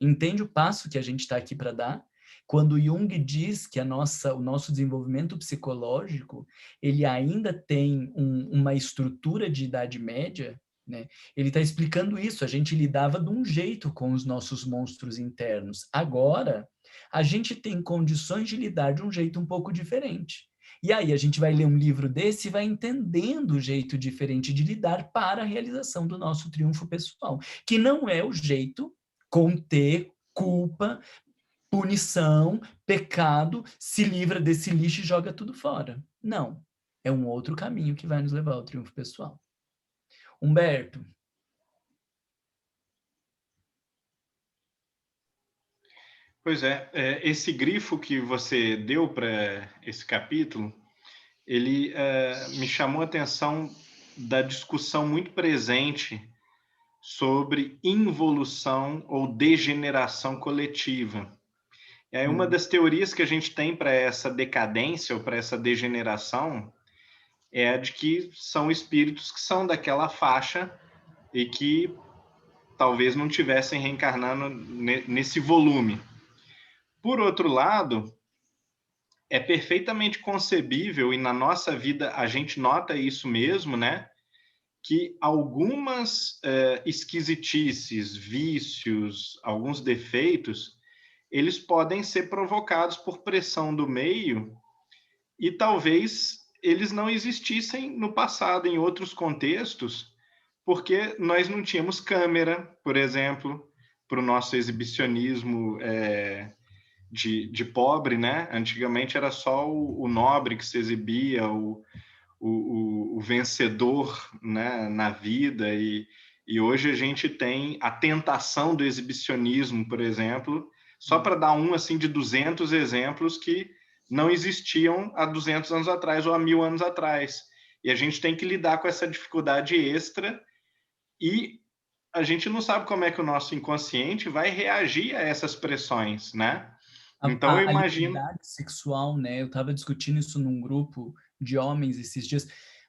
Entende o passo que a gente está aqui para dar? Quando Jung diz que o nosso desenvolvimento psicológico, ele ainda tem uma estrutura de Idade Média, né? Ele está explicando isso. A gente lidava de um jeito com os nossos monstros internos. Agora, a gente tem condições de lidar de um jeito um pouco diferente. E aí a gente vai ler um livro desse e vai entendendo o jeito diferente de lidar para a realização do nosso triunfo pessoal, que não é o jeito conter, culpa, punição, pecado, se livra desse lixo e joga tudo fora. Não. É um outro caminho que vai nos levar ao triunfo pessoal. Humberto. Pois é, esse grifo que você deu para esse capítulo, ele me chamou a atenção da discussão muito presente sobre involução ou degeneração coletiva. E aí uma das teorias que a gente tem para essa decadência ou para essa degeneração é a de que são espíritos que são daquela faixa e que talvez não tivessem reencarnando nesse volume. Por outro lado, é perfeitamente concebível, e na nossa vida a gente nota isso mesmo, né? Que algumas esquisitices, vícios, alguns defeitos, eles podem ser provocados por pressão do meio e talvez eles não existissem no passado, em outros contextos, porque nós não tínhamos câmera, por exemplo, para o nosso exibicionismo de pobre, né? Antigamente era só o nobre que se exibia, o vencedor, né, na vida, e hoje a gente tem a tentação do exibicionismo, por exemplo, só para dar um assim de 200 exemplos que não existiam há 200 anos atrás ou há 1000 anos atrás. E a gente tem que lidar com essa dificuldade extra e a gente não sabe como é que o nosso inconsciente vai reagir a essas pressões, né? Então eu imagino... A liberdade sexual, né? Eu estava discutindo isso num grupo de homens esses dias.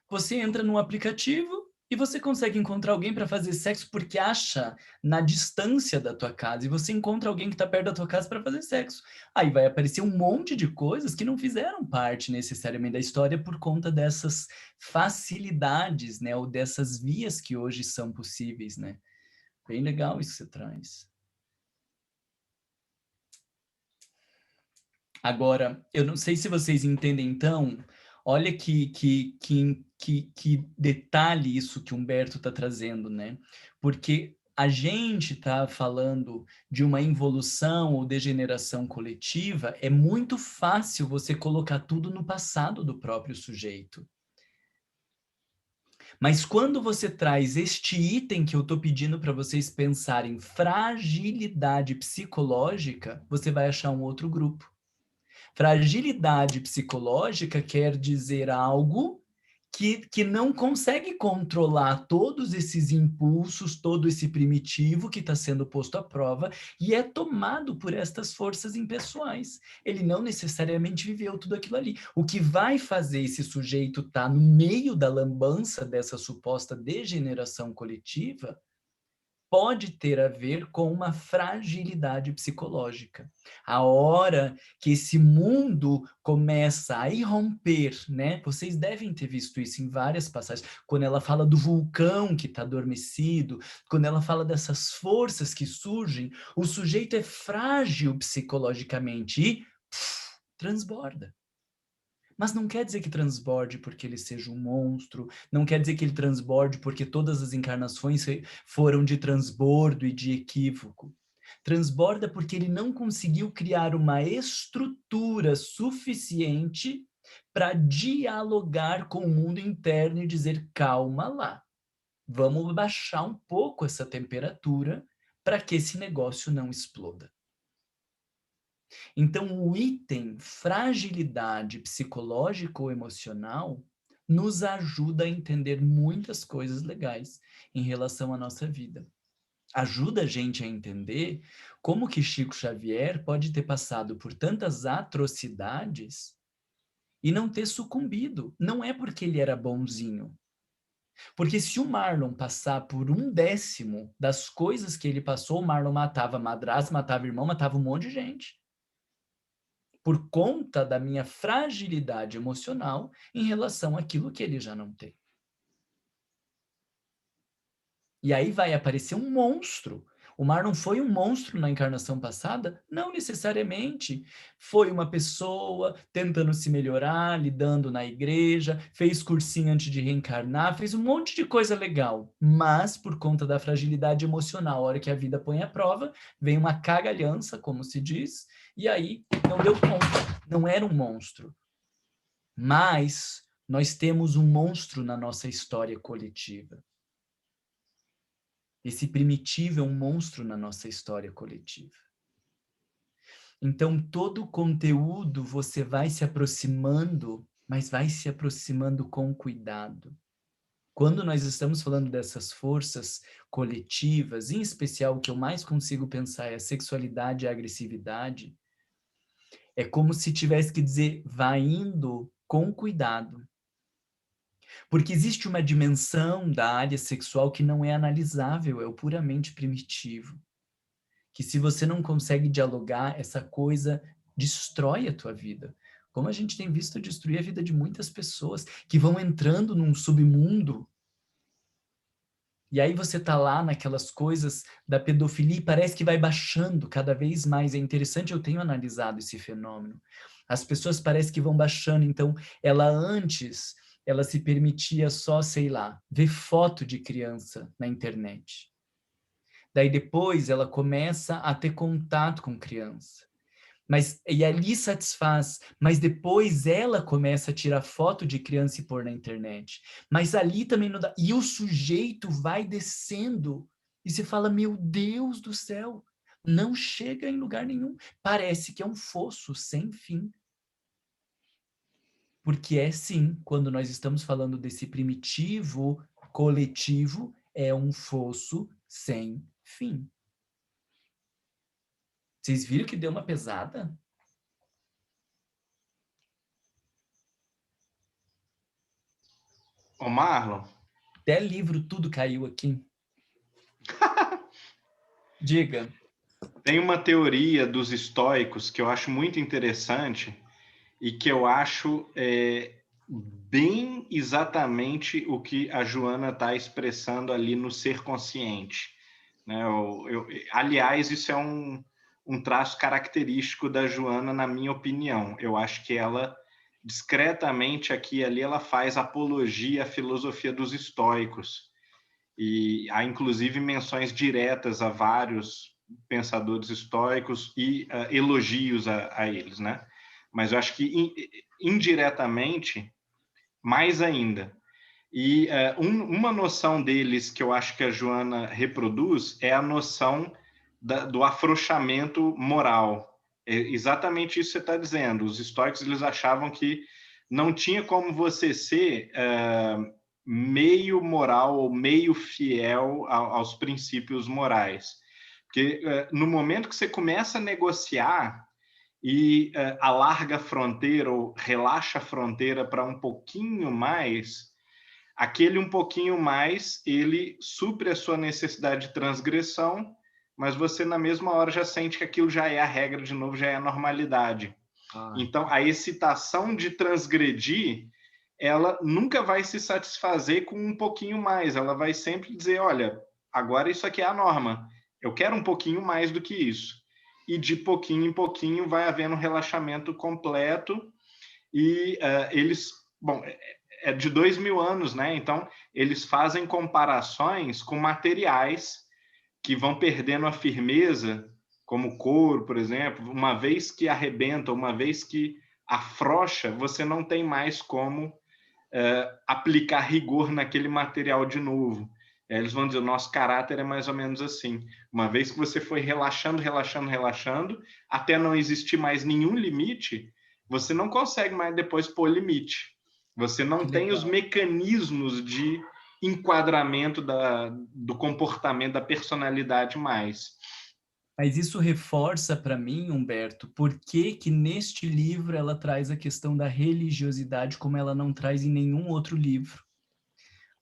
Você entra num aplicativo e você consegue encontrar alguém para fazer sexo porque acha na distância da tua casa, e você encontra alguém que está perto da tua casa para fazer sexo. Aí vai aparecer um monte de coisas que não fizeram parte necessariamente da história por conta dessas facilidades, né? Ou dessas vias que hoje são possíveis, né? Bem legal isso que você traz. Agora, eu não sei se vocês entendem, então, Olha que detalhe isso que Humberto está trazendo, né? Porque a gente está falando de uma involução ou degeneração coletiva, é muito fácil você colocar tudo no passado do próprio sujeito. Mas quando você traz este item que eu estou pedindo para vocês pensarem, fragilidade psicológica, você vai achar um outro grupo. Fragilidade psicológica quer dizer algo que não consegue controlar todos esses impulsos, todo esse primitivo que está sendo posto à prova e é tomado por estas forças impessoais. Ele não necessariamente viveu tudo aquilo ali. O que vai fazer esse sujeito estar no meio da lambança dessa suposta degeneração coletiva pode ter a ver com uma fragilidade psicológica. A hora que esse mundo começa a irromper, né? Vocês devem ter visto isso em várias passagens, quando ela fala do vulcão que está adormecido, quando ela fala dessas forças que surgem, o sujeito é frágil psicologicamente e transborda. Mas não quer dizer que transborde porque ele seja um monstro, não quer dizer que ele transborde porque todas as encarnações foram de transbordo e de equívoco. Transborda porque ele não conseguiu criar uma estrutura suficiente para dialogar com o mundo interno e dizer, calma lá, vamos baixar um pouco essa temperatura para que esse negócio não exploda. Então, o item fragilidade psicológica ou emocional nos ajuda a entender muitas coisas legais em relação à nossa vida. Ajuda a gente a entender como que Chico Xavier pode ter passado por tantas atrocidades e não ter sucumbido. Não é porque ele era bonzinho. Porque se o Marlon passar por 1/10 das coisas que ele passou, o Marlon matava madrasta, matava irmão, matava um monte de gente. Por conta da minha fragilidade emocional em relação àquilo que ele já não tem. E aí vai aparecer um monstro. O Marlon foi um monstro na encarnação passada? Não necessariamente. Foi uma pessoa tentando se melhorar, lidando na igreja, fez cursinho antes de reencarnar, fez um monte de coisa legal. Mas, por conta da fragilidade emocional, a hora que a vida põe à prova, vem uma cagalhança, como se diz, e aí não deu conta. Não era um monstro. Mas nós temos um monstro na nossa história coletiva. Esse primitivo é um monstro na nossa história coletiva. Então, todo o conteúdo você vai se aproximando, mas vai se aproximando com cuidado. Quando nós estamos falando dessas forças coletivas, em especial o que eu mais consigo pensar é a sexualidade e a agressividade, é como se tivesse que dizer, vai indo com cuidado. Porque existe uma dimensão da área sexual que não é analisável, é o puramente primitivo. Que se você não consegue dialogar, essa coisa destrói a tua vida. Como a gente tem visto destruir a vida de muitas pessoas que vão entrando num submundo. E aí você tá lá naquelas coisas da pedofilia e parece que vai baixando cada vez mais. É interessante, eu tenho analisado esse fenômeno. As pessoas parecem que vão baixando, então ela se permitia só, sei lá, ver foto de criança na internet. Daí depois ela começa a ter contato com criança. E ali satisfaz, mas depois ela começa a tirar foto de criança e pôr na internet. Mas ali também não dá. E o sujeito vai descendo e se fala, meu Deus do céu, não chega em lugar nenhum. Parece que é um fosso sem fim. Porque é sim, quando nós estamos falando desse primitivo coletivo, é um fosso sem fim. Vocês viram que deu uma pesada? Ô, Marlon. Até livro tudo caiu aqui. Diga. Tem uma teoria dos estoicos que eu acho muito interessante e que eu acho bem exatamente o que a Joana está expressando ali no ser consciente. Né? Aliás, isso é um traço característico da Joana, na minha opinião. Eu acho que ela discretamente aqui e ali ela faz apologia à filosofia dos estoicos. E há, inclusive, menções diretas a vários pensadores estoicos e elogios a eles, né? Mas eu acho que, indiretamente, mais ainda. E uma noção deles que eu acho que a Joana reproduz é a noção do afrouxamento moral. É exatamente isso que você está dizendo. Os estoicos, eles achavam que não tinha como você ser meio moral ou meio fiel aos princípios morais. Porque no momento que você começa a negociar e alarga a fronteira ou relaxa a fronteira para um pouquinho mais, aquele um pouquinho mais, ele supre a sua necessidade de transgressão, mas você na mesma hora já sente que aquilo já é a regra de novo, já é a normalidade. Então, a excitação de transgredir, ela nunca vai se satisfazer com um pouquinho mais, ela vai sempre dizer, olha, agora isso aqui é a norma, eu quero um pouquinho mais do que isso. E de pouquinho em pouquinho vai havendo um relaxamento completo e eles, bom, é de 2000 anos, né? Então, eles fazem comparações com materiais que vão perdendo a firmeza, como couro, por exemplo, uma vez que arrebenta, uma vez que afrouxa, você não tem mais como aplicar rigor naquele material de novo. Eles vão dizer, o nosso caráter é mais ou menos assim. Uma vez que você foi relaxando, relaxando, relaxando, até não existir mais nenhum limite, você não consegue mais depois pôr limite. Você não tem os mecanismos de enquadramento do comportamento, da personalidade mais. Mas isso reforça para mim, Humberto, por que neste livro ela traz a questão da religiosidade como ela não traz em nenhum outro livro.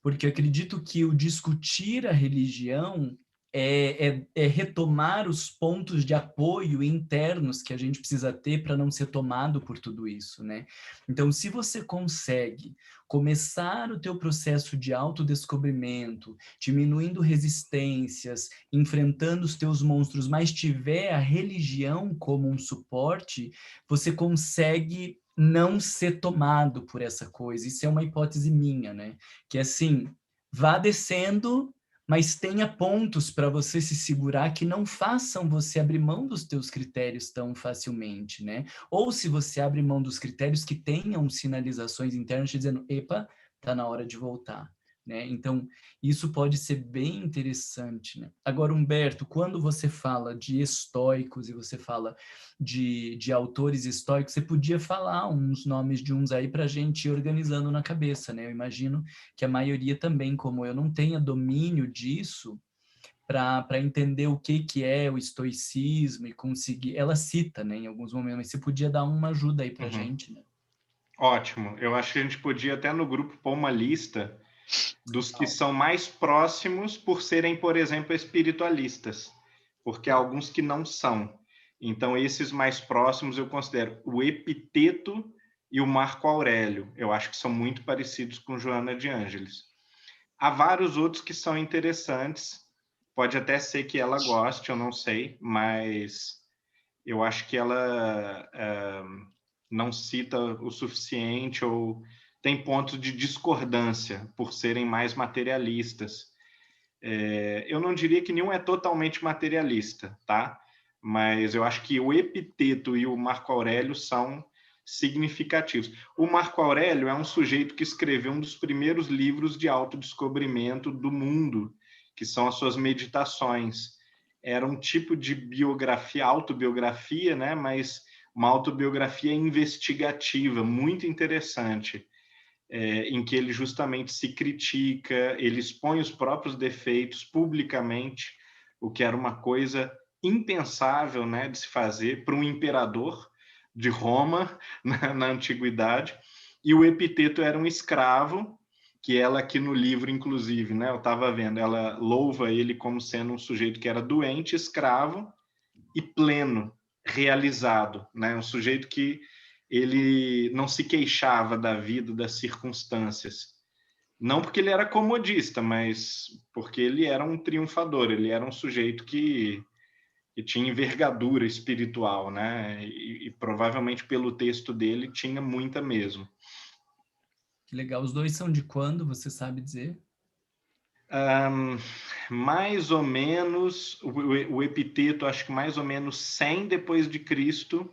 Porque eu acredito que o discutir a religião é retomar os pontos de apoio internos que a gente precisa ter para não ser tomado por tudo isso, né? Então, se você consegue começar o teu processo de autodescobrimento, diminuindo resistências, enfrentando os teus monstros, mas tiver a religião como um suporte, você consegue não ser tomado por essa coisa. Isso é uma hipótese minha, né? Que assim, vá descendo, mas tenha pontos para você se segurar que não façam você abrir mão dos teus critérios tão facilmente, né? Ou se você abre mão dos critérios que tenham sinalizações internas dizendo, epa, tá na hora de voltar, né? Então, isso pode ser bem interessante, né? Agora, Humberto, quando você fala de estoicos e você fala de autores estoicos, você podia falar uns nomes de uns aí para a gente ir organizando na cabeça, né? Eu imagino que a maioria também, como eu, não tenha domínio disso para entender o que é o estoicismo e conseguir... Ela cita, né, em alguns momentos, mas você podia dar uma ajuda aí para a gente, né? Ótimo. Eu acho que a gente podia até no grupo pôr uma lista dos que são mais próximos por serem, por exemplo, espiritualistas, porque há alguns que não são. Então, esses mais próximos eu considero o Epiteto e o Marco Aurélio. Eu acho que são muito parecidos com Joana de Ângelis. Há vários outros que são interessantes. Pode até ser que ela goste, eu não sei, mas eu acho que ela não cita o suficiente ou tem pontos de discordância por serem mais materialistas. Eu não diria que nenhum é totalmente materialista, tá? Mas eu acho que o Epiteto e o Marco Aurélio são significativos. O Marco Aurélio é um sujeito que escreveu um dos primeiros livros de autodescobrimento do mundo, que são as suas meditações. Era um tipo de biografia, autobiografia, né? Mas uma autobiografia investigativa, muito interessante, em que ele justamente se critica, ele expõe os próprios defeitos publicamente, o que era uma coisa impensável, né, de se fazer para um imperador de Roma na antiguidade. E o Epiteto era um escravo, que ela aqui no livro, inclusive, né, eu estava vendo, ela louva ele como sendo um sujeito que era doente, escravo e pleno, realizado, né, um sujeito que ele não se queixava da vida, das circunstâncias. Não porque ele era comodista, mas porque ele era um triunfador, ele era um sujeito que que tinha envergadura espiritual, né? E provavelmente pelo texto dele tinha muita mesmo. Que legal. Os dois são de quando, você sabe dizer? Mais ou menos, o epiteto, acho que mais ou menos 100 depois de Cristo,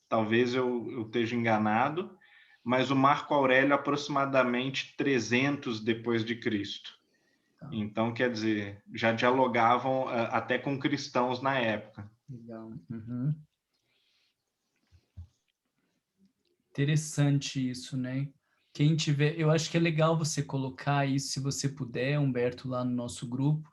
talvez eu esteja enganado, mas o Marco Aurélio aproximadamente 300 depois de Cristo. Então, quer dizer, já dialogavam até com cristãos na época. Legal. Uhum. Interessante isso, né? Quem tiver, eu acho que é legal você colocar isso, se você puder, Humberto, lá no nosso grupo,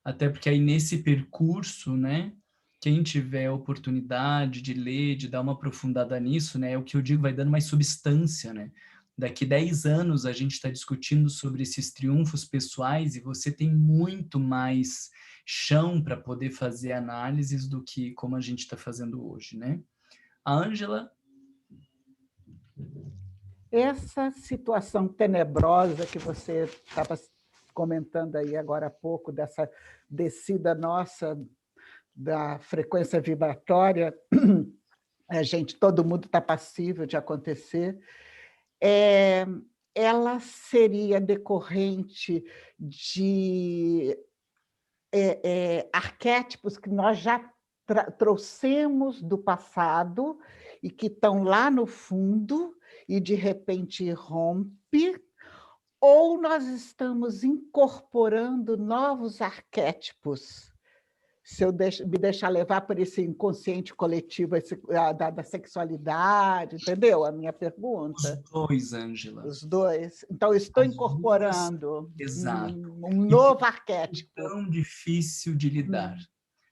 até porque aí nesse percurso, né, quem tiver a oportunidade de ler, de dar uma aprofundada nisso, né, é o que eu digo, vai dando mais substância, né? Daqui 10 anos a gente está discutindo sobre esses triunfos pessoais e você tem muito mais chão para poder fazer análises do que como a gente está fazendo hoje, né? A Ângela. Essa situação tenebrosa que você estava comentando aí agora há pouco, dessa descida nossa da frequência vibratória, todo mundo está passível de acontecer, ela seria decorrente de arquétipos que nós já trouxemos do passado e que estão lá no fundo e de repente rompe, ou nós estamos incorporando novos arquétipos? Se eu me deixar levar por esse inconsciente coletivo da sexualidade, entendeu a minha pergunta? Os dois, Ângela. Os dois. Então, eu estou incorporando um novo arquétipo. É tão difícil de lidar,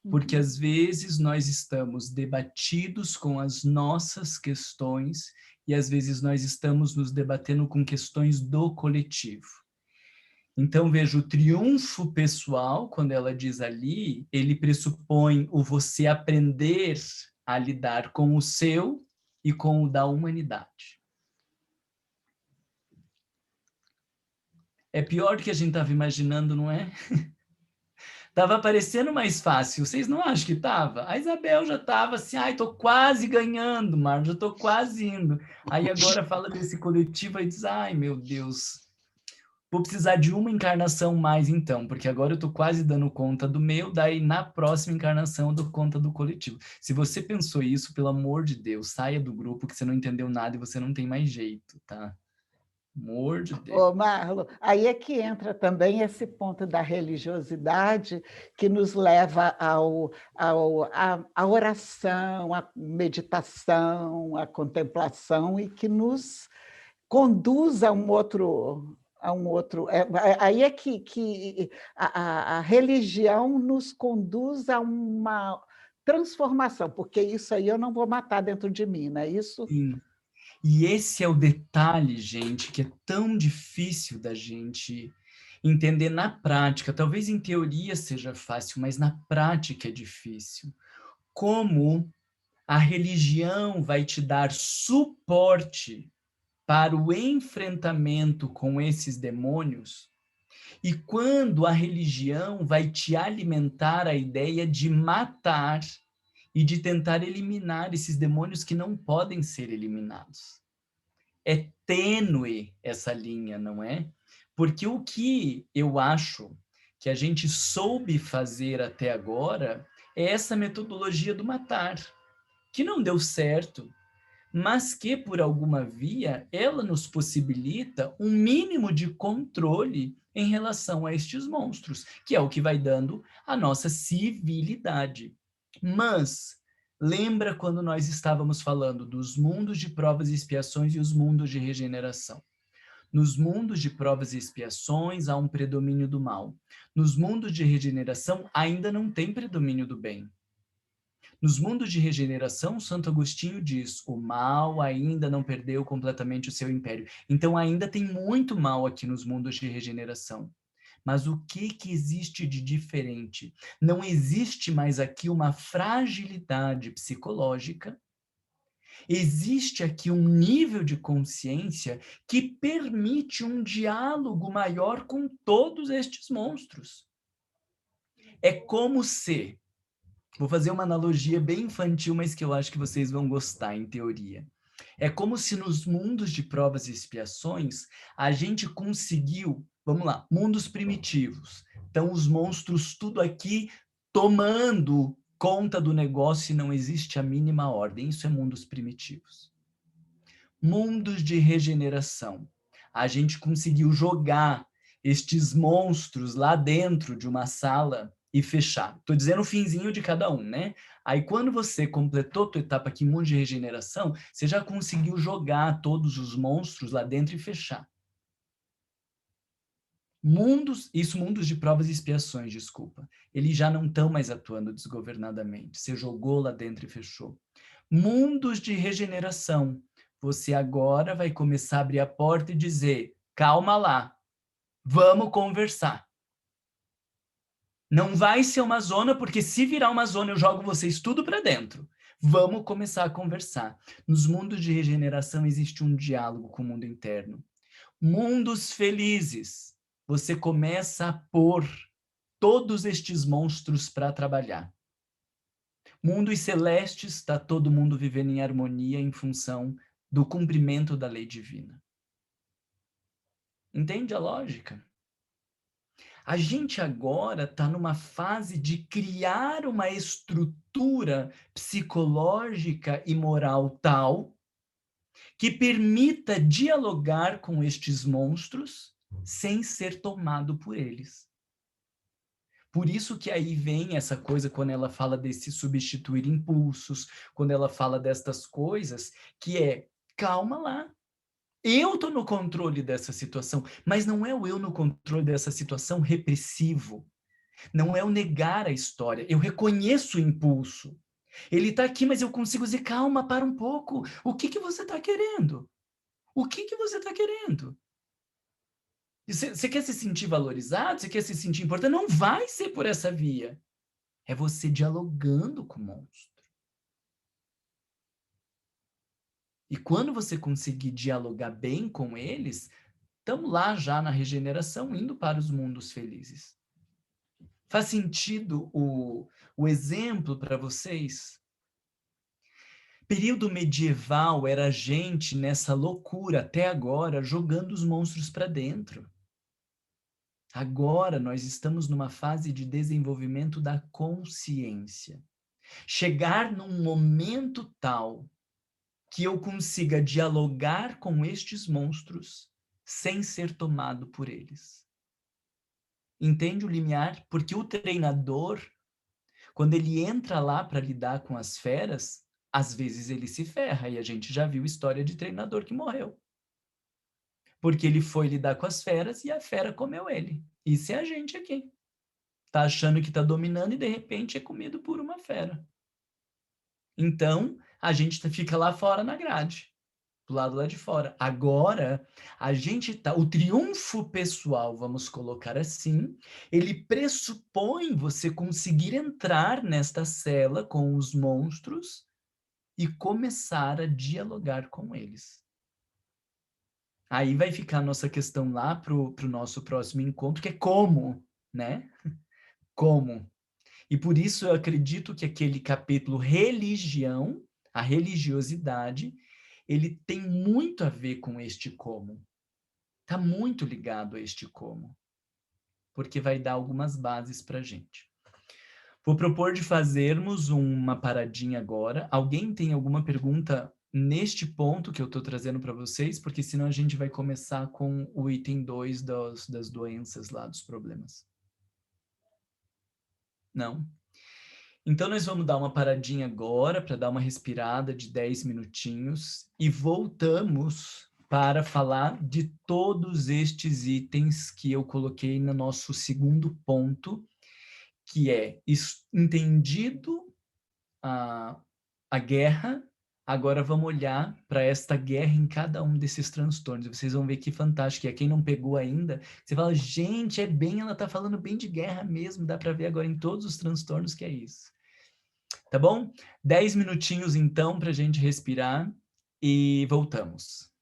porque às vezes nós estamos debatidos com as nossas questões e às vezes nós estamos nos debatendo com questões do coletivo. Então, veja, o triunfo pessoal, quando ela diz ali, ele pressupõe o você aprender a lidar com o seu e com o da humanidade. É pior do que a gente estava imaginando, não é? Tava parecendo mais fácil. Vocês não acham que tava? A Isabel já tava assim, ai, tô quase ganhando, Marlon, já tô quase indo. Aí agora fala desse coletivo e diz, ai, meu Deus, vou precisar de uma encarnação mais então, porque agora eu tô quase dando conta do meu, daí na próxima encarnação eu dou conta do coletivo. Se você pensou isso, pelo amor de Deus, saia do grupo que você não entendeu nada e você não tem mais jeito, tá? Amor de Deus. Ô, Marlo, aí é que entra também esse ponto da religiosidade que nos leva à oração, à meditação, à contemplação e que nos conduz a um outro... aí é que a religião nos conduz a uma transformação, porque isso aí eu não vou matar dentro de mim, não é isso? Sim. E esse é o detalhe, gente, que é tão difícil da gente entender na prática. Talvez em teoria seja fácil, mas na prática é difícil. Como a religião vai te dar suporte para o enfrentamento com esses demônios e quando a religião vai te alimentar a ideia de matar e de tentar eliminar esses demônios que não podem ser eliminados. É tênue essa linha, não é? Porque o que eu acho que a gente soube fazer até agora é essa metodologia do matar, que não deu certo, mas que, por alguma via, ela nos possibilita um mínimo de controle em relação a estes monstros, que é o que vai dando a nossa civilidade. Mas lembra quando nós estávamos falando dos mundos de provas e expiações e os mundos de regeneração? Nos mundos de provas e expiações há um predomínio do mal. Nos mundos de regeneração ainda não tem predomínio do bem. Nos mundos de regeneração, Santo Agostinho diz, o mal ainda não perdeu completamente o seu império. Então ainda tem muito mal aqui nos mundos de regeneração. Mas o que existe de diferente? Não existe mais aqui uma fragilidade psicológica. Existe aqui um nível de consciência que permite um diálogo maior com todos estes monstros. É como se Vou fazer uma analogia bem infantil, mas que eu acho que vocês vão gostar, em teoria. É como se nos mundos de provas e expiações, a gente conseguiu, vamos lá, mundos primitivos. Então, os monstros tudo aqui tomando conta do negócio e não existe a mínima ordem. Isso é mundos primitivos. Mundos de regeneração. A gente conseguiu jogar estes monstros lá dentro de uma sala e fechar. Estou dizendo o finzinho de cada um, né? Aí, quando você completou a tua etapa aqui, mundo de regeneração, você já conseguiu jogar todos os monstros lá dentro e fechar. Mundos de provas e expiações, desculpa. Eles já não estão mais atuando desgovernadamente. Você jogou lá dentro e fechou. Mundos de regeneração. Você agora vai começar a abrir a porta e dizer, calma lá, vamos conversar. Não vai ser uma zona, porque se virar uma zona, eu jogo vocês tudo para dentro. Vamos começar a conversar. Nos mundos de regeneração existe um diálogo com o mundo interno. Mundos felizes. Você começa a pôr todos estes monstros para trabalhar. Mundos celestes, está todo mundo vivendo em harmonia em função do cumprimento da lei divina. Entende a lógica? A gente agora está numa fase de criar uma estrutura psicológica e moral tal que permita dialogar com estes monstros sem ser tomado por eles. Por isso que aí vem essa coisa, quando ela fala desse substituir impulsos, quando ela fala destas coisas, que é, calma lá, eu estou no controle dessa situação, mas não é o eu no controle dessa situação repressivo. Não é o negar a história. Eu reconheço o impulso. Ele está aqui, mas eu consigo dizer, calma, para um pouco. O que você está querendo? O que você está querendo? Você quer se sentir valorizado? Você quer se sentir importante? Não vai ser por essa via. É você dialogando com o monstro. E quando você conseguir dialogar bem com eles, estamos lá já na regeneração, indo para os mundos felizes. Faz sentido o exemplo para vocês? Período medieval era a gente nessa loucura, até agora, jogando os monstros para dentro. Agora nós estamos numa fase de desenvolvimento da consciência. Chegar num momento tal que eu consiga dialogar com estes monstros sem ser tomado por eles. Entende o limiar? Porque o treinador, quando ele entra lá para lidar com as feras, às vezes ele se ferra, e a gente já viu história de treinador que morreu. Porque ele foi lidar com as feras e a fera comeu ele. Isso é a gente aqui. Tá achando que tá dominando e de repente é comido por uma fera. Então, a gente fica lá fora na grade, do lado lá de fora. Agora, a gente tá, o triunfo pessoal, vamos colocar assim, ele pressupõe você conseguir entrar nesta cela com os monstros e começar a dialogar com eles. Aí vai ficar a nossa questão lá pro nosso próximo encontro, que é como, né? Como? E por isso eu acredito que aquele capítulo religião, a religiosidade, ele tem muito a ver com este como. Está muito ligado a este como. Porque vai dar algumas bases para a gente. Vou propor de fazermos uma paradinha agora. Alguém tem alguma pergunta neste ponto que eu estou trazendo para vocês? Porque senão a gente vai começar com o item 2 das doenças lá, dos problemas. Não? Então, nós vamos dar uma paradinha agora para dar uma respirada de 10 minutinhos e voltamos para falar de todos estes itens que eu coloquei no nosso segundo ponto, que é entendido a guerra. Agora vamos olhar para esta guerra em cada um desses transtornos. Vocês vão ver que fantástico. E quem não pegou ainda, você fala, gente, ela está falando bem de guerra mesmo. Dá para ver agora em todos os transtornos que é isso. Tá bom? 10 minutinhos, então, para a gente respirar e voltamos.